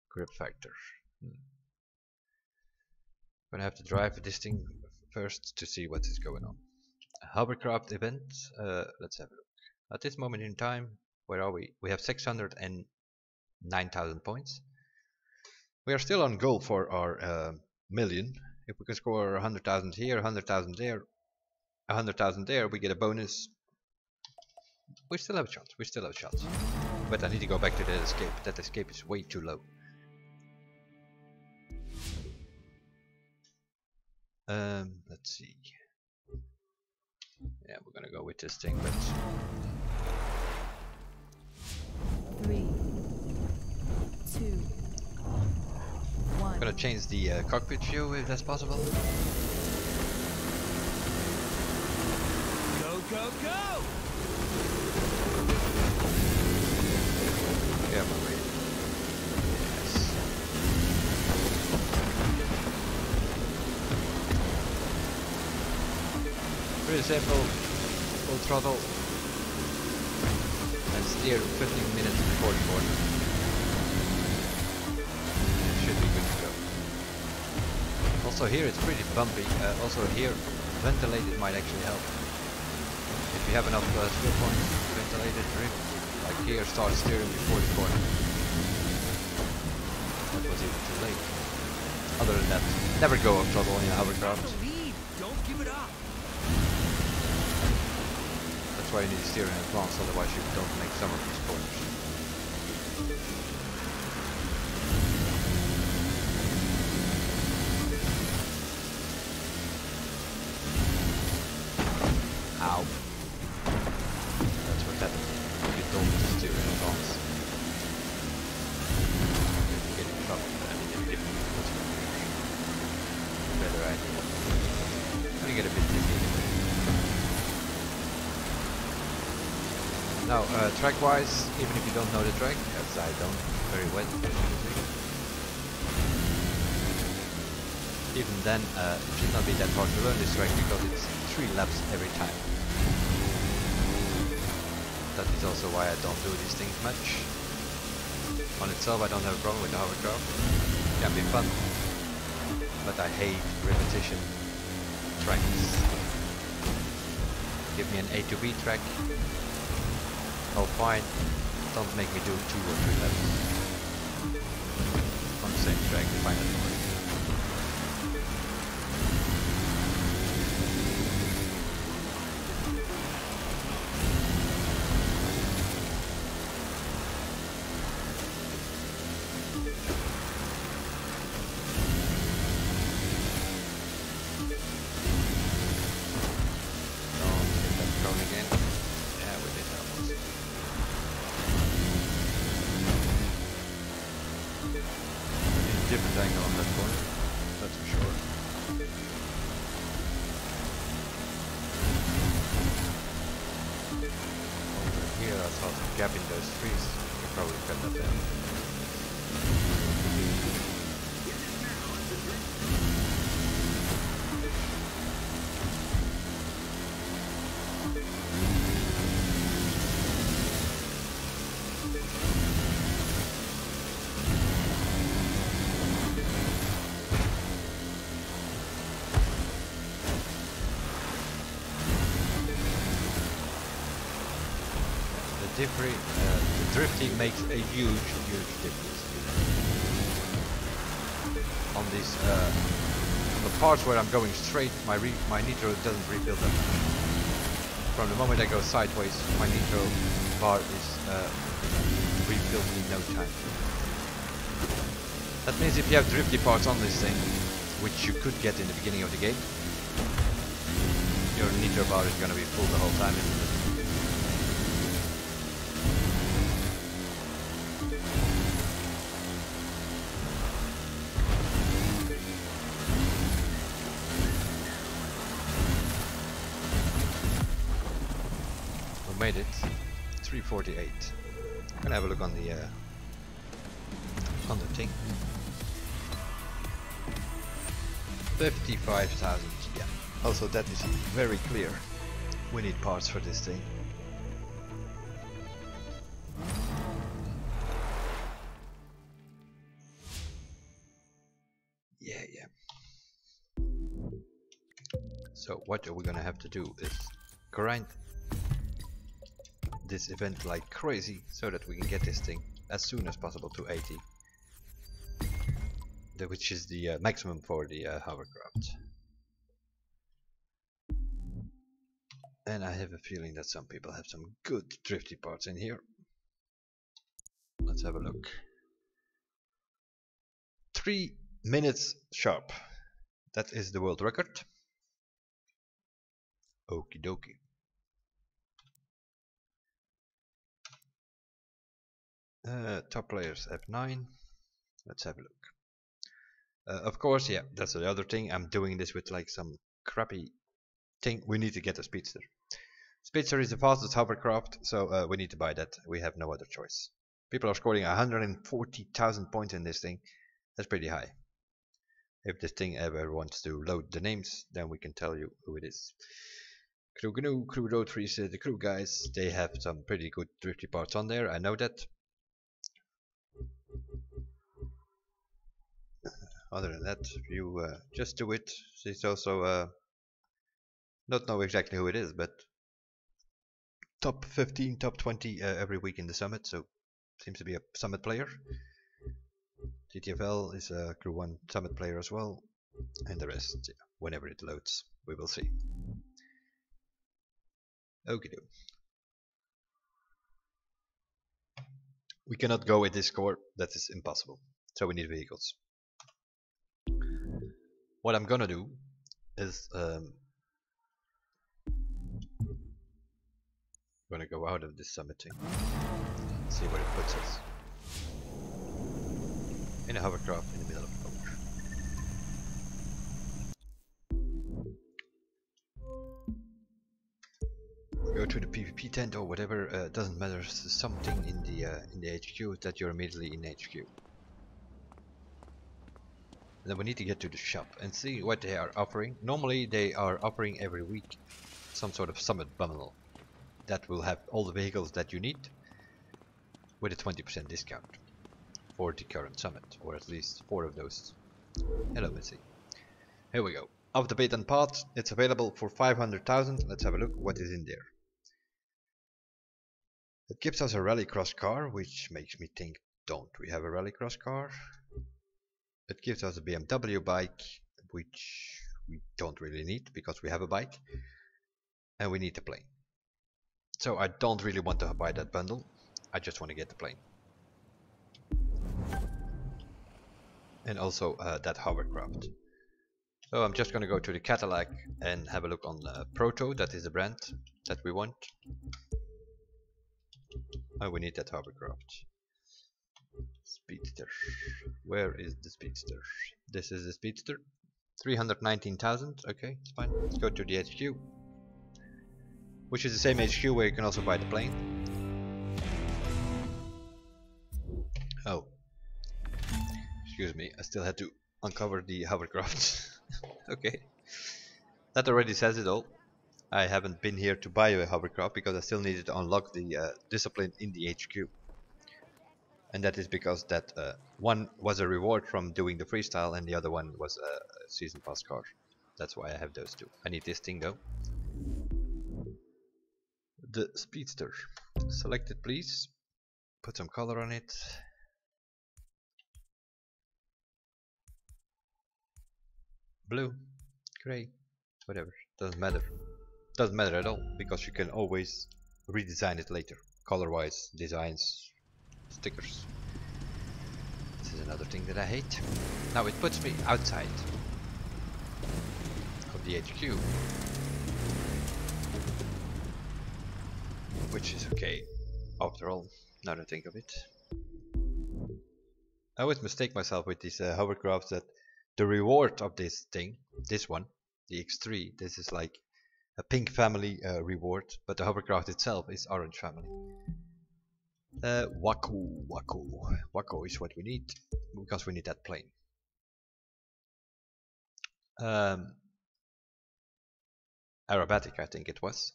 grip factor. Gonna have to drive this thing first to see what is going on. A hovercraft event. Let's have a look. At this moment in time, where are we? We have 609,000 points. We are still on goal for our million. If we can score 100,000 here, 100,000 there, 100,000 there, we get a bonus. We still have a chance. We still have a chance. But I need to go back to that escape. That escape is way too low. Let's see. Yeah, we're gonna go with this thing, but 3, 2, 1. I'm gonna change the cockpit view if that's possible. Go, go, go! Yeah, I'm ready. Yes. Pretty simple. Full throttle. And steer 15 minutes before the corner. Should be good to go. Also here it's pretty bumpy. Also here ventilated might actually help. If you have enough skill points, ventilated drift, like here, start steering before the corner. That was even too late. Other than that, never go off throttle in a hovercraft. Don't give it up. That's why you need to steer in advance, otherwise you don't make some of these corners. Ow. That's what happens if you don't steer in advance. You get in trouble. I mean, if you better idea. I'm gonna get a bit dizzy. Now, track-wise, even if you don't know the track, as I don't very well, even then, it should not be that hard to learn this track because it's 3 laps every time. That is also why I don't do these things much. On itself, I don't have a problem with the hovercraft. It can be fun, but I hate repetition tracks. Give me an A to B track. Oh fine, don't make me do 2 or 3 laps on the same track to find it works. gap in those trees. You probably cut that down. The drifting makes a huge difference. On these, on the parts where I'm going straight, my nitro doesn't refill that much. From the moment I go sideways, my nitro bar is refilled in no time. That means if you have drifty parts on this thing, which you could get in the beginning of the game, your nitro bar is going to be full the whole time, isn't it? Made it 348. I'm gonna have a look on the thing. 55,000. Yeah. Also, that is very clear. We need parts for this thing. Yeah. So what are we gonna have to do is grind this event like crazy so that we can get this thing as soon as possible to 80, which is the maximum for the hovercraft. And I have a feeling that some people have some good drifty parts in here. Let's have a look. 3 minutes sharp. That is the world record. Okie dokie. Top players have 9. Let's have a look. Of course, yeah, that's the other thing. I'm doing this with like some crappy thing. We need to get a speedster. Speedster is the fastest hovercraft, so we need to buy that. We have no other choice. People are scoring 140,000 points in this thing. That's pretty high. If this thing ever wants to load the names, then we can tell you who it is. Crew GNU, Crew Road 3, the crew guys, they have some pretty good drifty parts on there. I know that. Other than that, you just do it. She's also not know exactly who it is, but top 15, top 20 every week in the summit, so seems to be a summit player. TTFL is a crew 1 summit player as well, and the rest, yeah, whenever it loads, we will see. Okie doke. We cannot go with this score, that is impossible, so we need vehicles. What I'm gonna do is gonna go out of this summiting, see where it puts us. In a hovercraft in the middle of nowhere. Go to the PvP tent or whatever, doesn't matter, something in the HQ that you're immediately in HQ. And then we need to get to the shop and see what they are offering. Normally they are offering every week some sort of summit bundle that will have all the vehicles that you need with a 20% discount for the current summit, or at least 4 of those. Hello Missy. Here we go. Off the beaten path, it's available for 500,000. Let's have a look what is in there. It gives us a rallycross car, which makes me think, don't we have a rallycross car? It gives us a BMW bike, which we don't really need because we have a bike, and we need a plane. So I don't really want to buy that bundle, I just want to get the plane. And also that hovercraft. So I'm just going to go to the Cadillac and have a look on Proto, that is the brand that we want. Oh, we need that hovercraft. Speedster. Where is the Speedster? This is the Speedster. 319,000. Okay, it's fine. Let's go to the HQ, which is the same HQ where you can also buy the plane. Excuse me, I still had to uncover the hovercraft. Okay. That already says it all. I haven't been here to buy a hovercraft because I still needed to unlock the discipline in the HQ. And that is because that one was a reward from doing the freestyle and the other one was a season pass car. That's why I have those two. I need this thing though. The Speedster. Select it please. Put some color on it. Blue, gray, whatever. Doesn't matter. Doesn't matter at all because you can always redesign it later. Color wise, designs, stickers. This is another thing that I hate. Now it puts me outside of the HQ, which is okay after all, now that I think of it. I always mistake myself with these hovercrafts that the reward of this thing, this one, the X3, this is like a pink family reward, but the hovercraft itself is orange family. Wacko is what we need because we need that plane. Aerobatic, I think it was.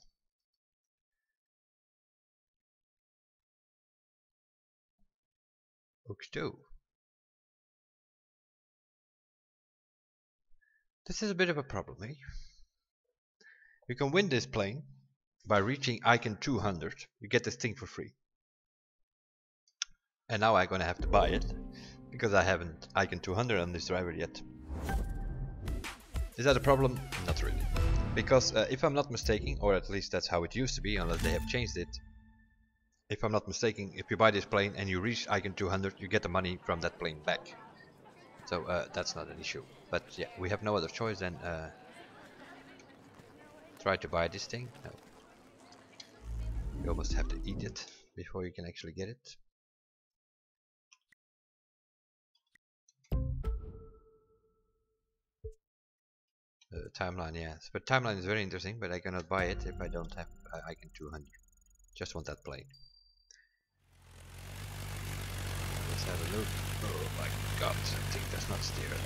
Oak. This is a bit of a problem, eh? We can win this plane by reaching icon 200. You get this thing for free. And now I'm gonna have to buy it because I haven't icon 200 on this driver yet. Is that a problem? Not really. Because if I'm not mistaken, or at least that's how it used to be, unless they have changed it. If I'm not mistaken, if you buy this plane and you reach icon 200, you get the money from that plane back. So that's not an issue. But yeah, we have no other choice than try to buy this thing. No. You almost have to eat it before you can actually get it. Timeline, yes, but timeline is very interesting, but I cannot buy it if I don't have icon 200. Just want that plane. Let's have a look. Oh my god, that thing does not steer at all.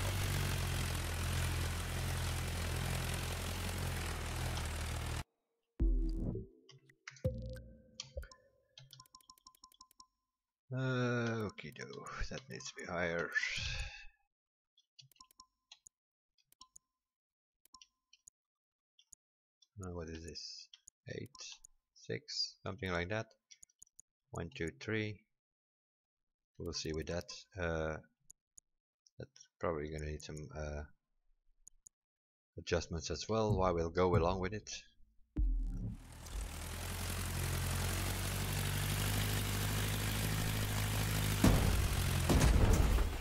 Okie doke, that needs to be higher. What is this? 8, 6, something like that. 1, 2, 3. We'll see with that. That's probably gonna need some adjustments as well. While we'll go along with it.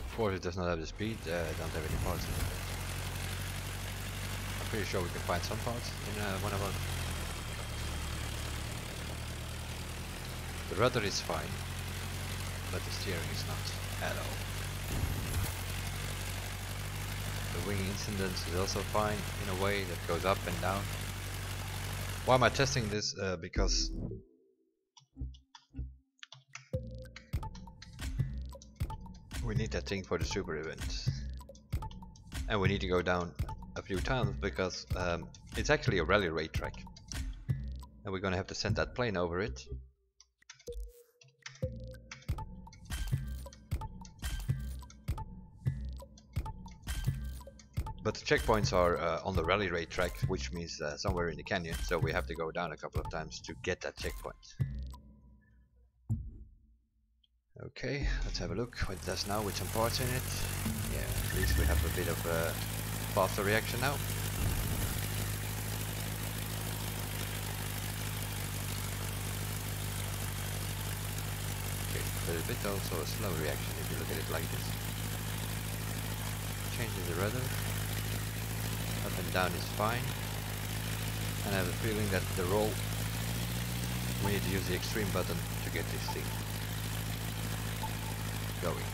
Of course, it does not have the speed. Don't have any parts in it. I'm pretty sure we can find some parts in one of them. The rudder is fine, but the steering is not at all. The wing incidence is also fine in a way that goes up and down. Why am I testing this? Because we need that thing for the super event, and we need to go down a few times because it's actually a rally raid track, and we're gonna have to send that plane over it. But the checkpoints are on the rally raid track, which means somewhere in the canyon, so we have to go down a couple of times to get that checkpoint. Okay, let's have a look what it does now with some parts in it. Yeah, at least we have a bit of a faster reaction now. Okay, but a bit also a slow reaction if you look at it like this. Changes the rudder. Up and down is fine. And I have a feeling that the roll, we need to use the extreme button to get this thing going.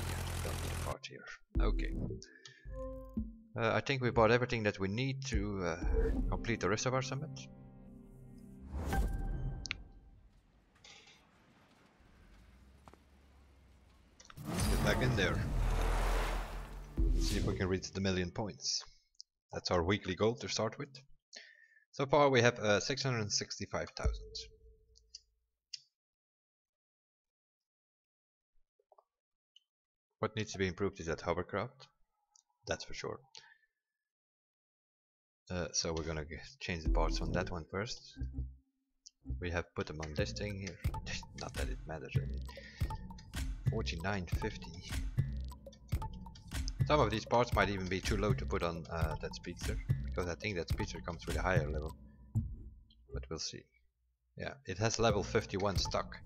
Yeah, don't need a part here. Okay. I think we bought everything that we need to complete the rest of our summit. Let's get back in there. See if we can reach the 1,000,000 points. That's our weekly goal to start with. So far we have 665,000. What needs to be improved is that hovercraft. That's for sure. So we're gonna change the parts on that one first. We have put them on this thing here. Not that it matters really. 4950. Some of these parts might even be too low to put on that speedster, because I think that speedster comes with a higher level. But we'll see. Yeah, it has level 51 stock.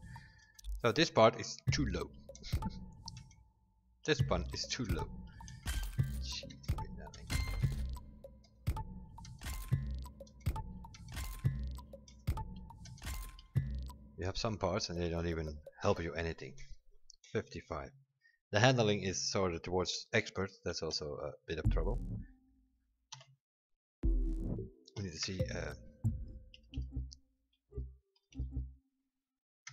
So this part is too low. This one is too low. You have some parts and they don't even help you anything. 55. The handling is sorted towards expert. That's also a bit of trouble. We need to see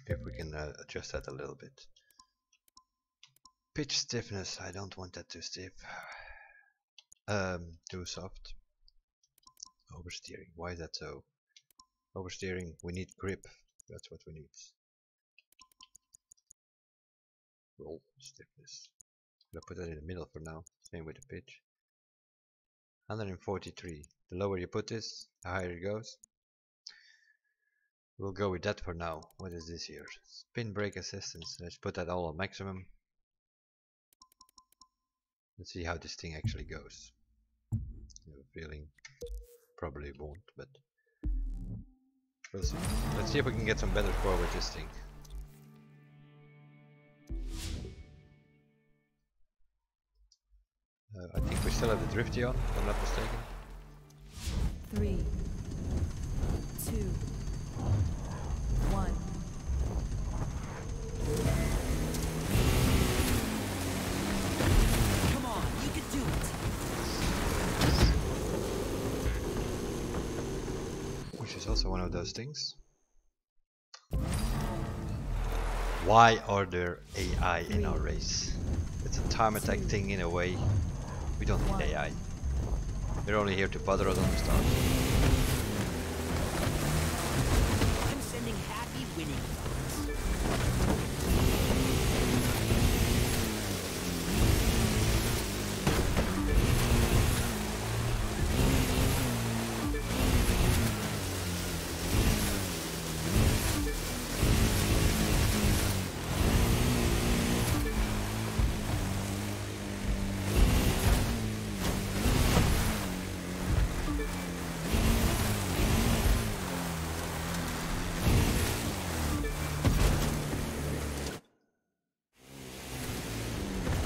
if we can adjust that a little bit. Pitch stiffness, I don't want that too stiff. Too soft. Oversteering, why is that so? Oversteering, we need grip. That's what we need. Roll stiffness. I'm gonna put that in the middle for now. Same with the pitch. 143. The lower you put this, the higher it goes. We'll go with that for now. What is this here? Spin brake assistance. Let's put that all on maximum. Let's see how this thing actually goes. I have a feeling probably won't, but we'll see. Let's see if we can get some better score with this thing. I think we still have the drifty on, if I'm not mistaken. 3, 2, 1. Come on, you can do it. Which is also one of those things. Why are there AI in our race? It's a time attack thing in a way. We don't need AI. They're only here to bother us on the start. I'm sending happy winning thoughts.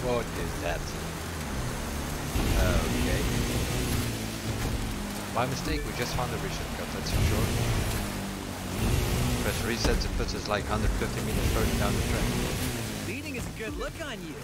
What is that? Okay. By mistake, we just found a reset cut, that's for sure. Press reset, it puts us like 150 meters further down the track. Leading is a good look on you.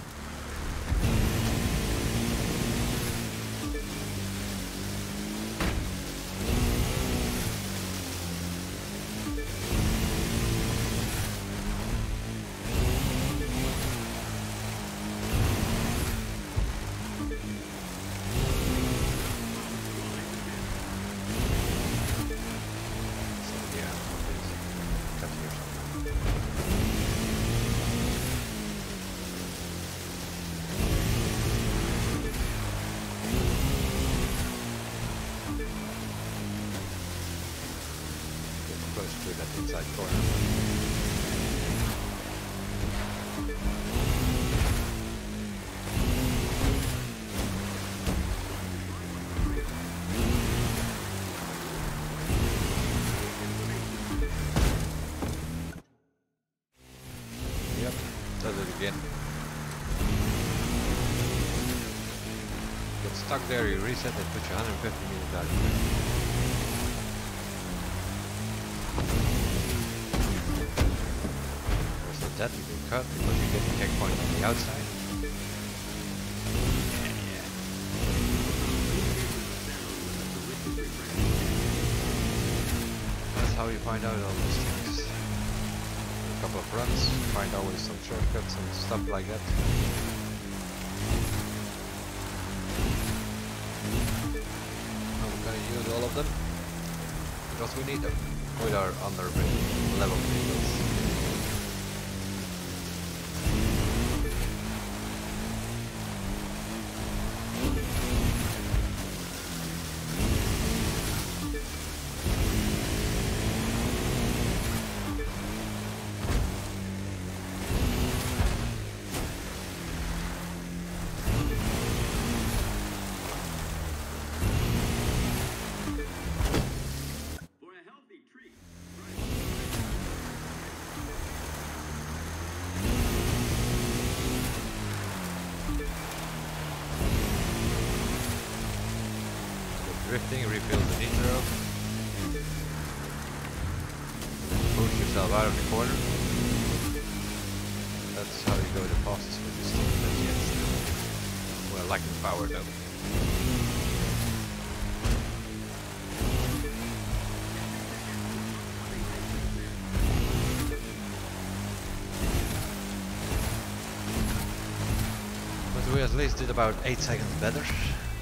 That inside corner. Yep, does it again. Get stuck there, you reset and put you 150 meters out of the that you can cut because you get the checkpoint on the outside. Yeah. That's how you find out all these things. A couple of runs, find always some shortcuts and stuff like that. use all of them because we need them with our under level vehicles. Drifting, refill the nitro. Push yourself out of the corner. That's how you go the fastest with this thing, but yes. We're lacking power though. But we at least did about 8 seconds better.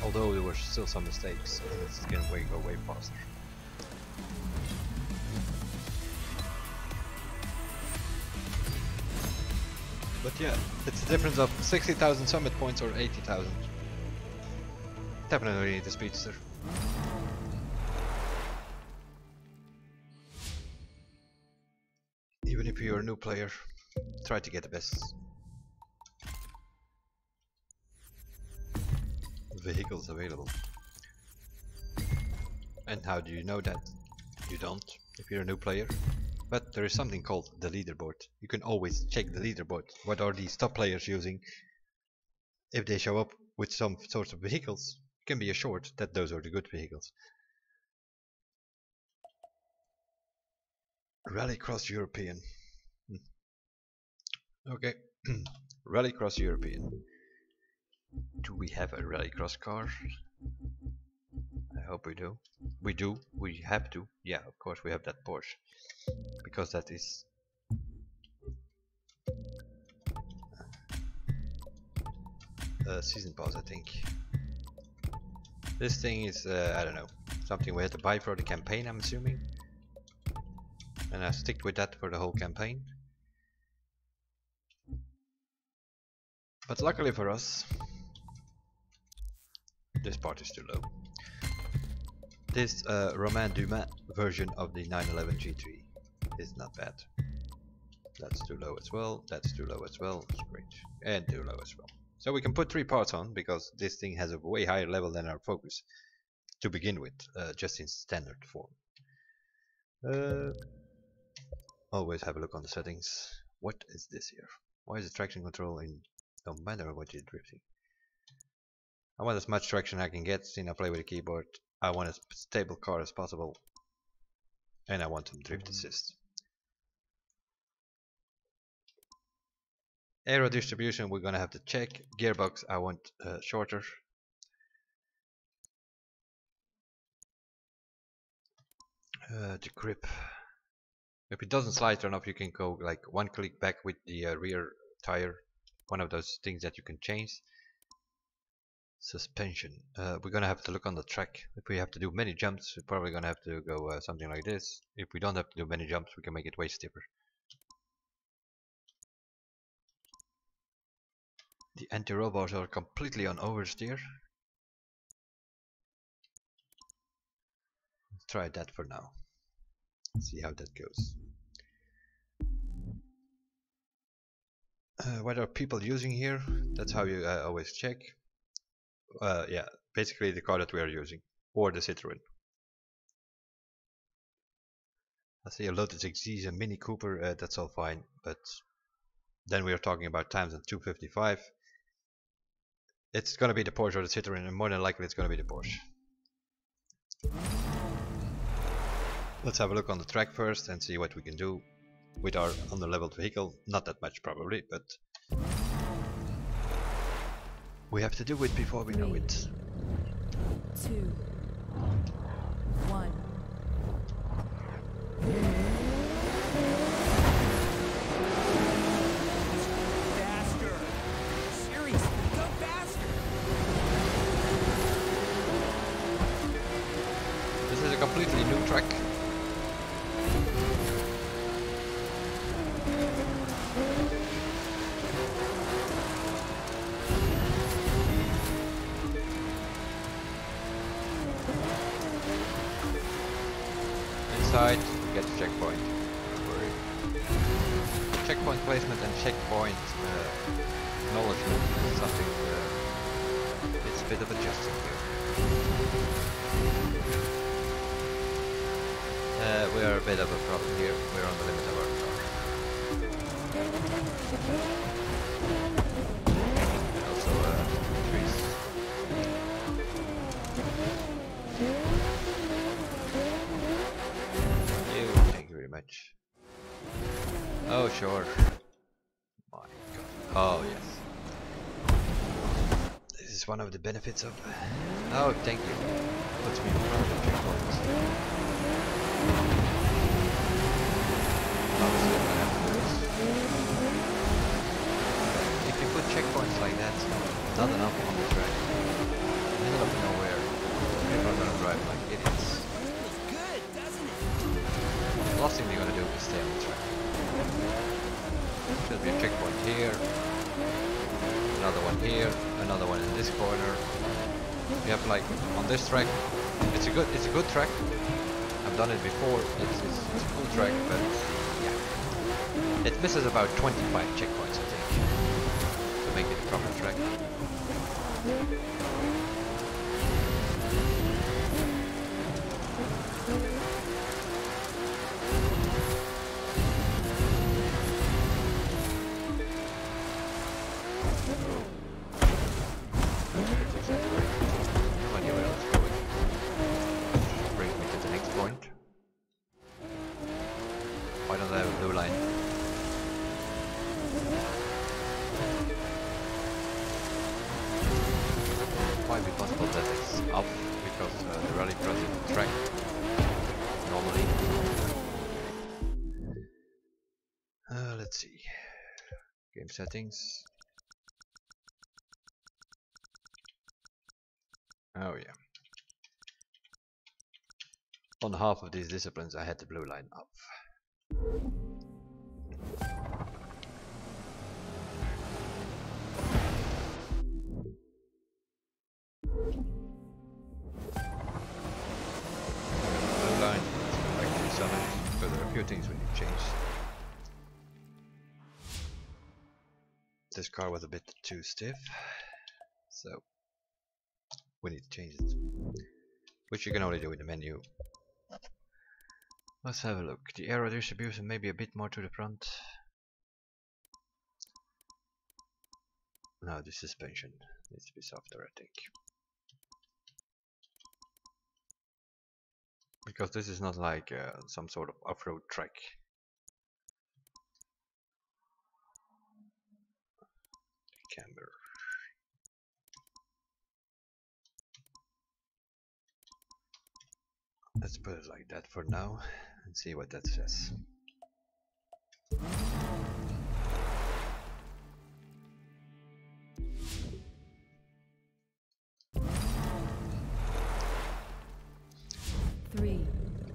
Although there were still some mistakes, and it's gonna go way faster. But yeah, it's a difference of 60,000 summit points or 80,000. Definitely need the speedster. Even if you're a new player, try to get the best vehicles available. And how do you know that? You don't, if you're a new player. But there is something called the leaderboard. You can always check the leaderboard. What are these top players using? If they show up with some sorts of vehicles, you can be assured that those are the good vehicles. Rallycross European. Okay. Rallycross European. Do we have a rallycross car? I hope we do. We do. We have to. Yeah, of course we have that Porsche. Because that is... season pass, I think. This thing is, I don't know, something we had to buy for the campaign, I'm assuming. And I stick with that for the whole campaign. But luckily for us, this part is too low. This Romain Dumas version of the 911 G3 is not bad. That's too low as well, that's too low as well, great, and too low as well. So we can put 3 parts on, because this thing has a way higher level than our Focus to begin with, just in standard form. Always have a look on the settings. What is this here? Why is the traction control in no matter what you're drifting? I want as much traction I can get since I play with a keyboard. I want a stable car as possible, and I want some drift assist. Aero distribution we're gonna have to check. Gearbox I want shorter. The grip. If it doesn't slide enough, you can go like 1 click back with the rear tire. One of those things that you can change. Suspension. We're gonna have to look on the track. If we have to do many jumps, we're probably gonna have to go something like this. If we don't have to do many jumps, we can make it way stiffer. The anti-roll bars are completely on oversteer. Let's try that for now. See how that goes. What are people using here? That's how you always check. Yeah, basically the car that we are using, or the Citroen. I see a Lotus XZ, a Mini Cooper, that's all fine, but then we are talking about times on 255. It's gonna be the Porsche or the Citroen, and more than likely it's gonna be the Porsche. Let's have a look on the track first and see what we can do with our under-leveled vehicle. Not that much probably, but we have to do it before we know it. 2, 1. Faster! Seriously, go faster! a completely new track. Inside, you get the checkpoint. Don't worry. Checkpoint placement and checkpoint acknowledgement is something it's a bit of adjusting here. We are a bit of a problem here. We're on the limit of our car. Also, trees. Thank you very much. Oh, sure. My God. Oh, yes. This is one of the benefits of. Oh, thank you. Puts me in front of the checkpoints. If you put checkpoints like that, not enough on the track, middle of nowhere, people are gonna drive like idiots. Feels good, doesn't it? The last thing they're gonna do is stay on the track. There'll be a checkpoint here, another one here, another one in this corner. We have like on this track. It's a good track. I've done it before. It's a cool track, but yeah, it misses about 25 checkpoints, I think, to make it a proper track. Let's see. Game settings. Oh yeah. On half of these disciplines I had the blue line up. Blue line, actually summoned, but there are a few things we need to change. This car was a bit too stiff, so we need to change it, which you can only do in the menu. Let's have a look. The aero distribution may be a bit more to the front. Now the suspension needs to be softer, I think, because this is not like some sort of off-road track. Camber. Let's put it like that for now and see what that says.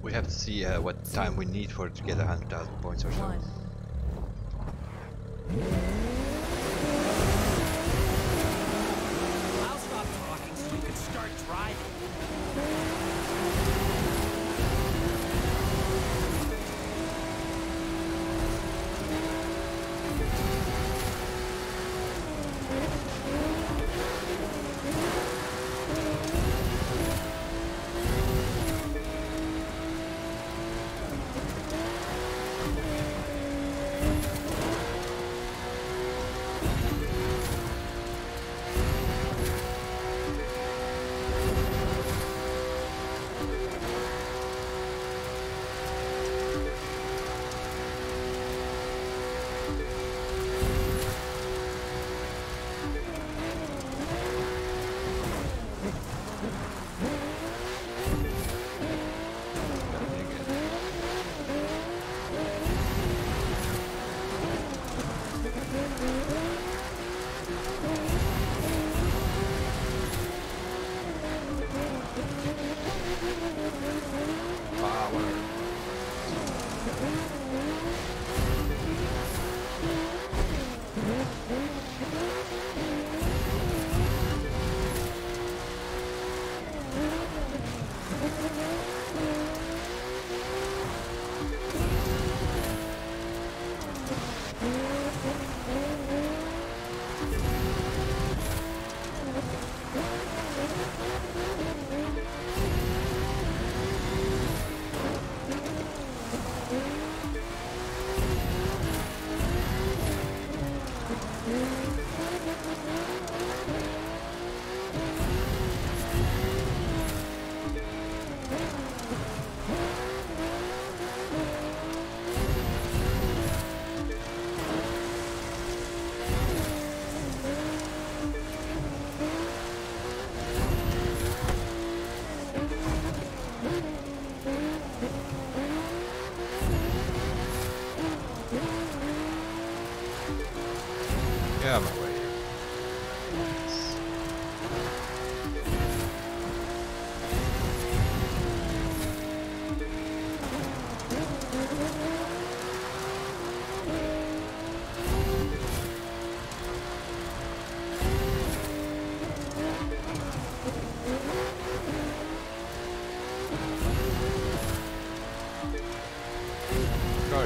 We have to see what time we need for it to get 100,000 points or so. I'll stop talking so you can start driving.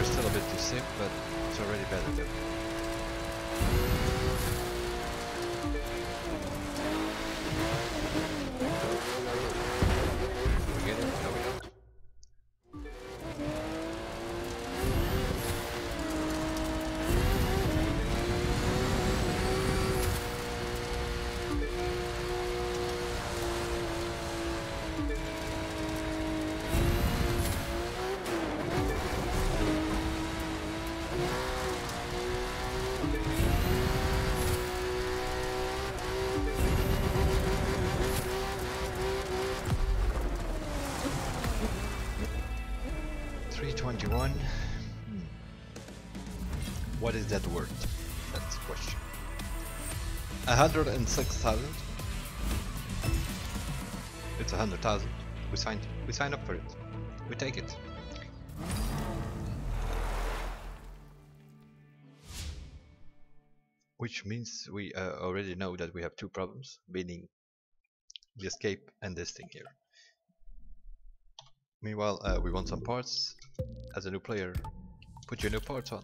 still a bit too sick, but it's already better though. We get it? No, we don't. What is that worth? That's the question. 106,000. It's 100,000. We signed up for it. We take it. Which means we already know that we have two problems, meaning the escape and this thing here. Meanwhile, we want some parts. As a new player, put your new parts on.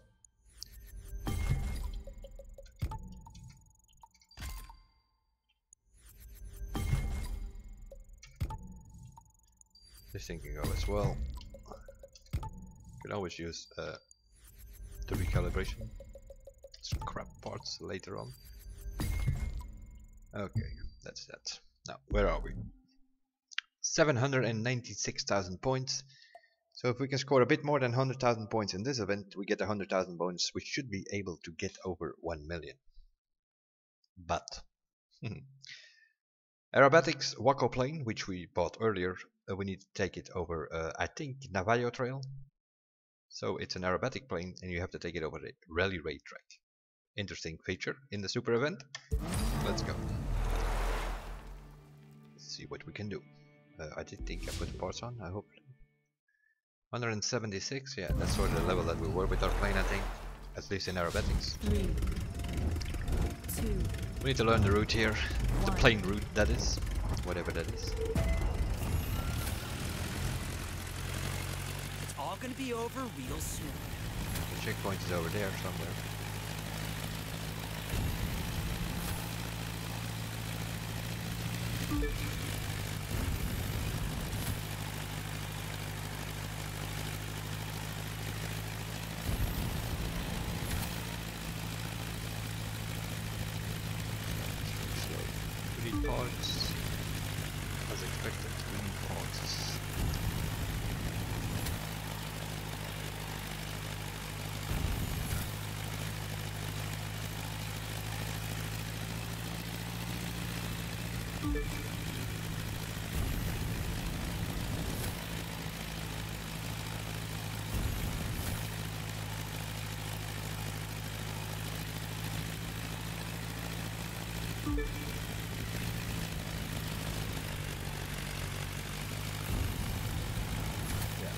This thing can go as well. You can always use the recalibration. Scrap parts later on. Okay, that's that. Now, where are we? 796,000 points. So if we can score a bit more than 100,000 points in this event, we get 100,000 bonus, which should be able to get over 1 million. But aerobatics Waco plane, which we bought earlier, we need to take it over, I think, Navajo Trail. So it's an aerobatic plane, and you have to take it over the rally racetrack. Interesting feature in the super event. Let's go. Let's see what we can do. I did think I put parts on, I hope. 176, yeah, that's sort of the level that we were with our plane, I think. At least in aerobatics. 3, 2, We need to learn the route here. The plane route, that is. Whatever that is. It's all gonna be over real soon. The checkpoint is over there somewhere. We need parts. As expected, we need parts.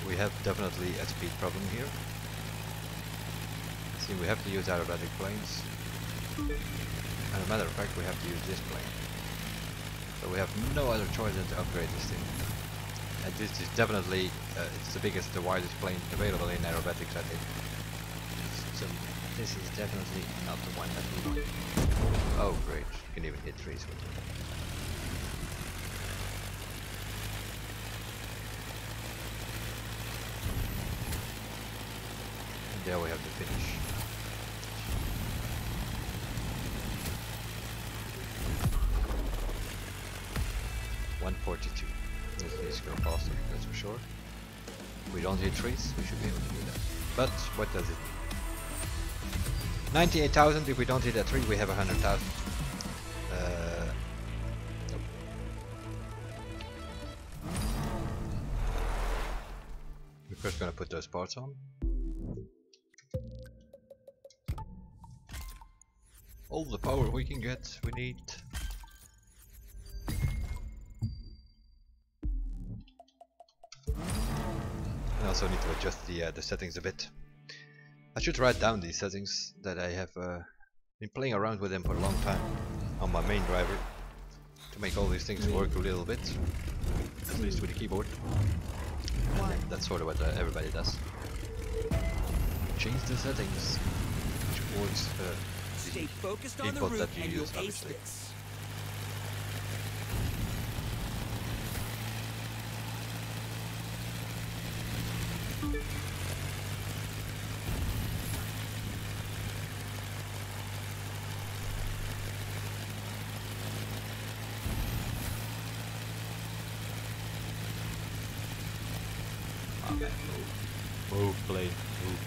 We have definitely a speed problem here. See, we have to use aerobatic planes. As a matter of fact, we have to use this plane. So we have no other choice than to upgrade this thing. And this is definitely, it's the biggest, the widest plane available in aerobatics, I think. So this is definitely not the one that we want. Oh great, you can even hit trees with it. There we have the finish. $142. This needs to go faster, that's for sure. If we don't hit trees, we should be able to do that. But what does it mean? 98,000. If we don't hit a tree, we have 100,000. Nope. We're first gonna put those parts on. All the power we can get, we need. I also need to adjust the settings a bit. I should write down these settings that I have been playing around with them for a long time on my main driver to make all these things work a little bit, at least with the keyboard. And that's sort of what everybody does. change the settings towards Stay focused the on the input route that you and you'll use, ace obviously. this. Oh man, move. Move, plane, move.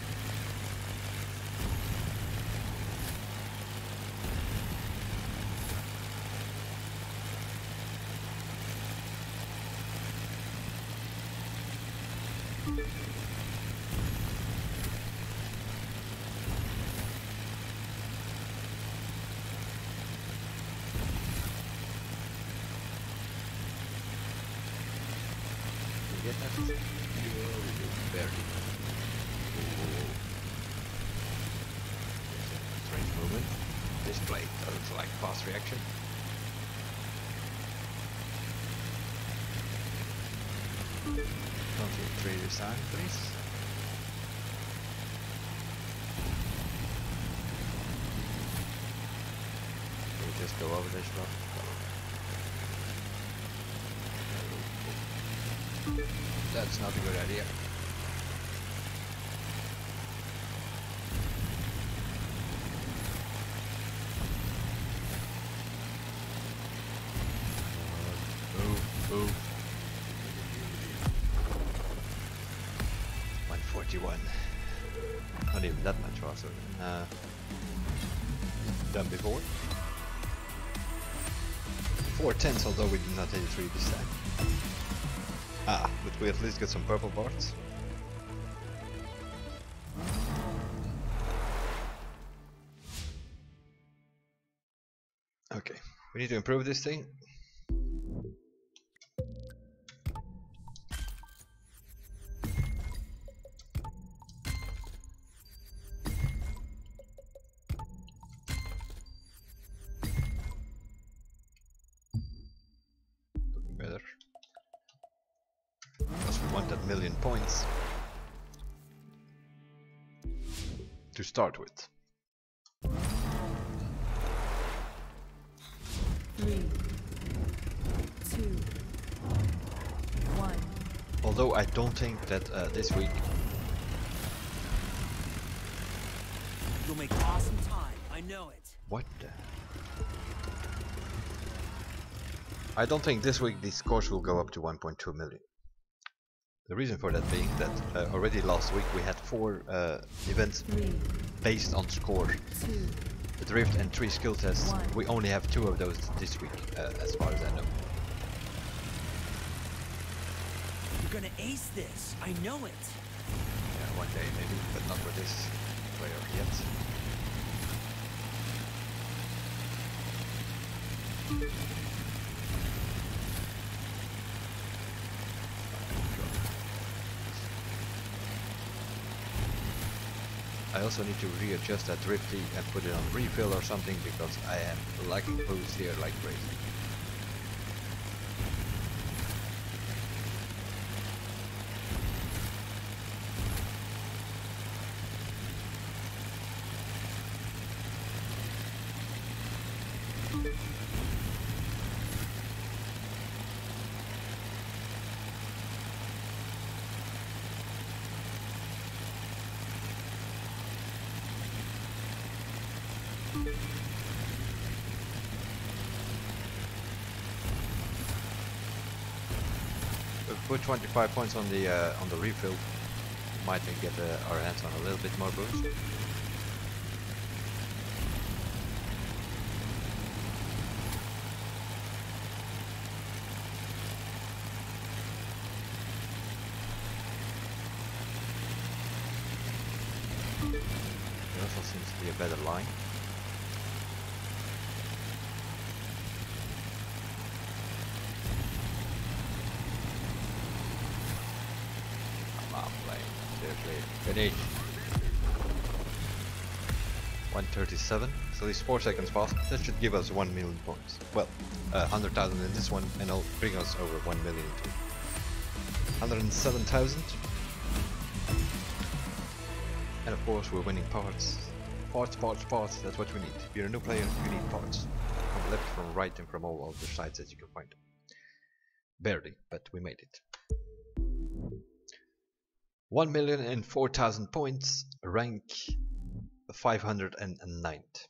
You get that? Barely. Ooh. Strange movement. This blade doesn't like fast reaction. Don't hit 3 this time, please. Can we just go over this rock? That's not a good idea. Move. 141. Not even that much faster than before. 4/10, although we did not hit 3 this time. Ah, but we at least got some purple parts. Okay, we need to improve this thing. Looking better. Because we want that 1,000,000 points to start with. 3, 2, 1. Although I don't think that this week You'll make awesome time. I know it. what the? I don't think this week the scores will go up to 1.2 million. The reason for that being that already last week we had 4 events 3, based on score. 2, The drift and 3 skill tests. 1. We only have 2 of those this week, as far as I know. You're gonna ace this. I know it. Yeah, one day maybe, but not with this player yet. I also need to readjust that drifty and put it on refill or something because I am lacking boost here like crazy. Put 25 points on the refill, might get our hands on a little bit more boost. It also seems to be a better line. Seriously, finish. 137, so he's 4 seconds fast. That should give us 1,000,000 points. Well, 100,000 in this one, and it'll bring us over 1,000,000 too. 107,000. And of course we're winning parts. Parts, that's what we need. If you're a new player, you need parts. From left, from right, and from all of the sides that you can find. Barely, but we made it. 1,004,000 points, rank 509th.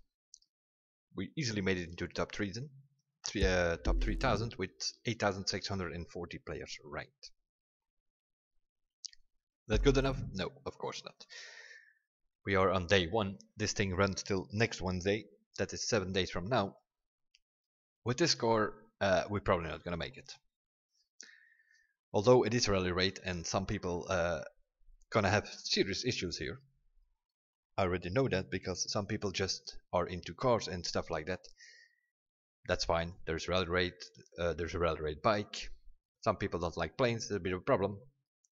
We easily made it into the top 3,000 with 8,640 players ranked. That good enough? No, of course not. We are on day 1. This thing runs till next Wednesday. That is 7 days from now. With this score, we're probably not gonna make it. Although it is rally rate and some people gonna have serious issues here. I already know that because some people just are into cars and stuff like that. That's fine. There's rally rate. There's a rally rate bike. Some people don't like planes. There's a bit of a problem.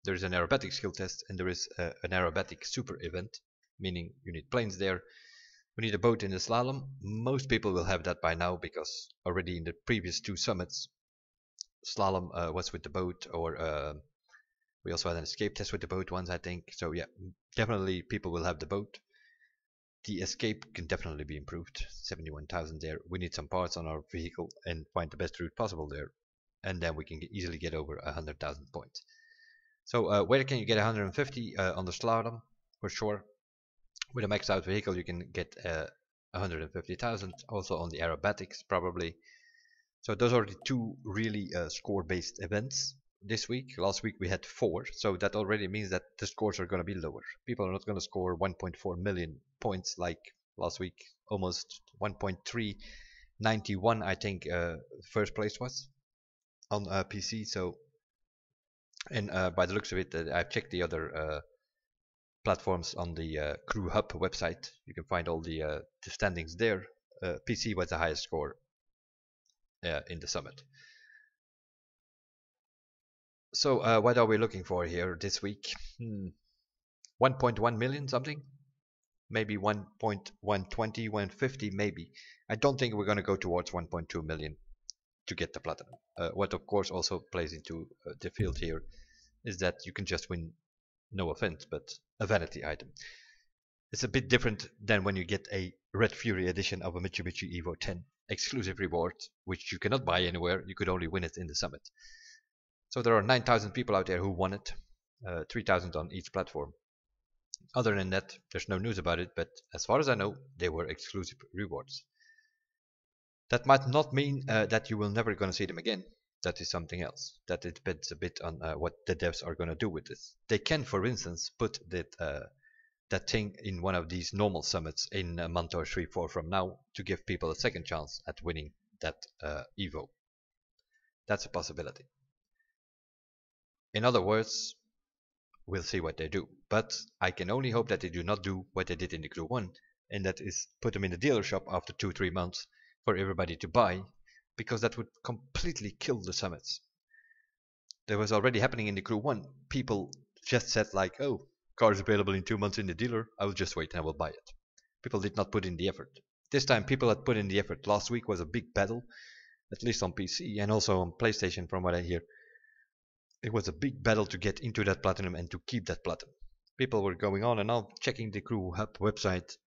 There's an aerobatic skill test and there is an aerobatic super event, meaning you need planes there. We need a boat in the slalom. Most people will have that by now because already in the previous 2 summits, slalom was with the boat, or we also had an escape test with the boat once, I think. So yeah, definitely people will have the boat. The escape can definitely be improved. 71,000 there. We need some parts on our vehicle and find the best route possible there, and then we can easily get over 100,000 points. So where can you get 150? On the slalom, for sure. With a maxed out vehicle you can get 150,000. Also on the aerobatics probably. So those are the 2 really score based events this week. Last week we had 4, so that already means that the scores are going to be lower. People are not going to score 1.4 million points like last week. Almost 1.391 I think first place was on PC. So, and by the looks of it, I've checked the other platforms on the Crew Hub website. You can find all the standings there. PC was the highest score in the summit. So what are we looking for here this week? 1.1 million something? Maybe 1.120, 150 maybe. I don't think we're going to go towards 1.2 million to get the platinum. What of course also plays into the field here is that you can just win, no offense, but a vanity item. It's a bit different than when you get a Red Fury edition of a Mitsubishi Evo 10 exclusive reward, which you cannot buy anywhere. You could only win it in the summit. So there are 9,000 people out there who won it, 3,000 on each platform. Other than that, there's no news about it, but as far as I know, they were exclusive rewards. That might not mean that you will never gonna see them again. That is something else. That it depends a bit on what the devs are gonna do with this. They can, for instance, put that thing in one of these normal summits in a month or 3-4 from now to give people a second chance at winning that Evo. That's a possibility. In other words, we'll see what they do. But I can only hope that they do not do what they did in the Crew 1, and that is put them in the dealer shop after 2-3 months for everybody to buy, because that would completely kill the summits. That was already happening in the Crew 1. People just said like, oh, car is available in 2 months in the dealer, I will just wait and I will buy it. People did not put in the effort. This time people had put in the effort. Last week was a big battle, at least on PC and also on PlayStation from what I hear. It was a big battle to get into that platinum and to keep that platinum. People were going on and on, checking the Crew Hub website. It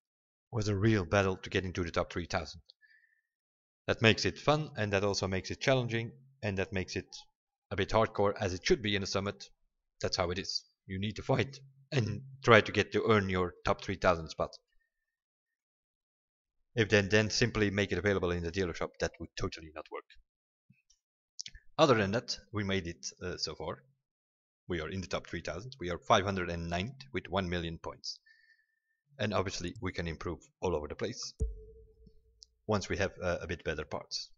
was a real battle to get into the top 3,000. That makes it fun, and that also makes it challenging, and that makes it a bit hardcore, as it should be in a summit. That's how it is. You need to fight and try to get to earn your top 3,000 spot. If then simply make it available in the dealer shop, that would totally not work. Other than that, we made it so far. We are in the top 3,000. We are 509th with 1 million points. And obviously we can improve all over the place once we have a bit better parts.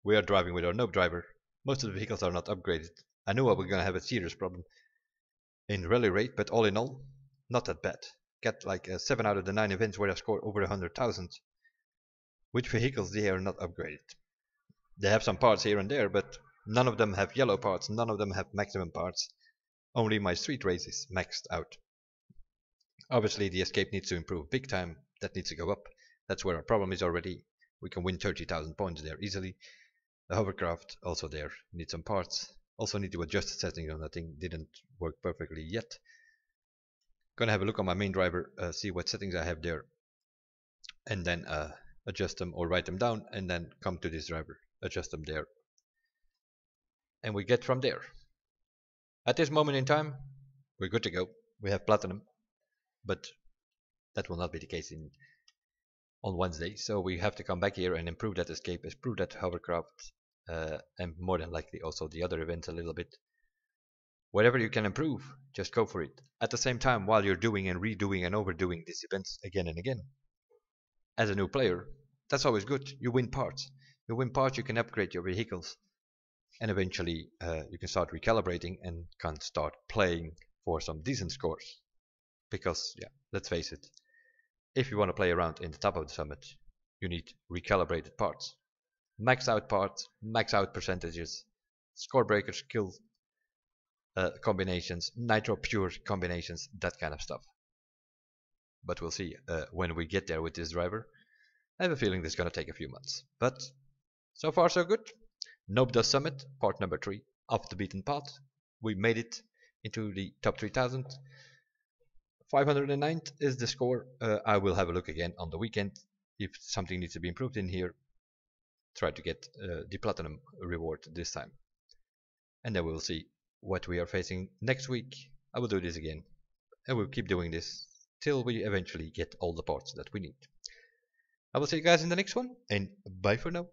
We are driving with our Noob driver. Most of the vehicles are not upgraded. I know we're going to have a serious problem in rally rate, but all in all, not that bad. Get like 7 out of the 9 events where I score over 100,000 with vehicles they are not upgraded. They have some parts here and there, but none of them have yellow parts, none of them have maximum parts. Only my street race is maxed out. Obviously the escape needs to improve big time. That needs to go up. That's where our problem is already. We can win 30,000 points there easily. The hovercraft also there. Need some parts. Also need to adjust the settings on that thing. Didn't work perfectly yet. Gonna have a look on my main driver, see what settings I have there, and then adjust them or write them down, and then come to this driver, adjust them there, and we get from there. At this moment in time, we're good to go. We have platinum, but that will not be the case on Wednesday, so we have to come back here and improve that escape, improve that hovercraft, and more than likely also the other events a little bit. Whatever you can improve, just go for it. At the same time, while you're doing and redoing and overdoing these events again and again, as a new player, that's always good. You win parts. You win parts, you can upgrade your vehicles, and eventually you can start recalibrating and can start playing for some decent scores. Because, yeah, let's face it, if you want to play around in the top of the summit, you need recalibrated parts. Max out parts, max out percentages, score breakers, kill combinations, nitro pure combinations, that kind of stuff. But we'll see when we get there with this driver. I have a feeling this is going to take a few months. But so far so good. Noob does Summit, part number 3, off the beaten path. We made it into the top 3000. 509th is the score. I will have a look again on the weekend. If something needs to be improved in here, try to get the platinum reward this time. And then we will see what we are facing next week. I will do this again. And we'll keep doing this till we eventually get all the parts that we need. I will see you guys in the next one, and bye for now.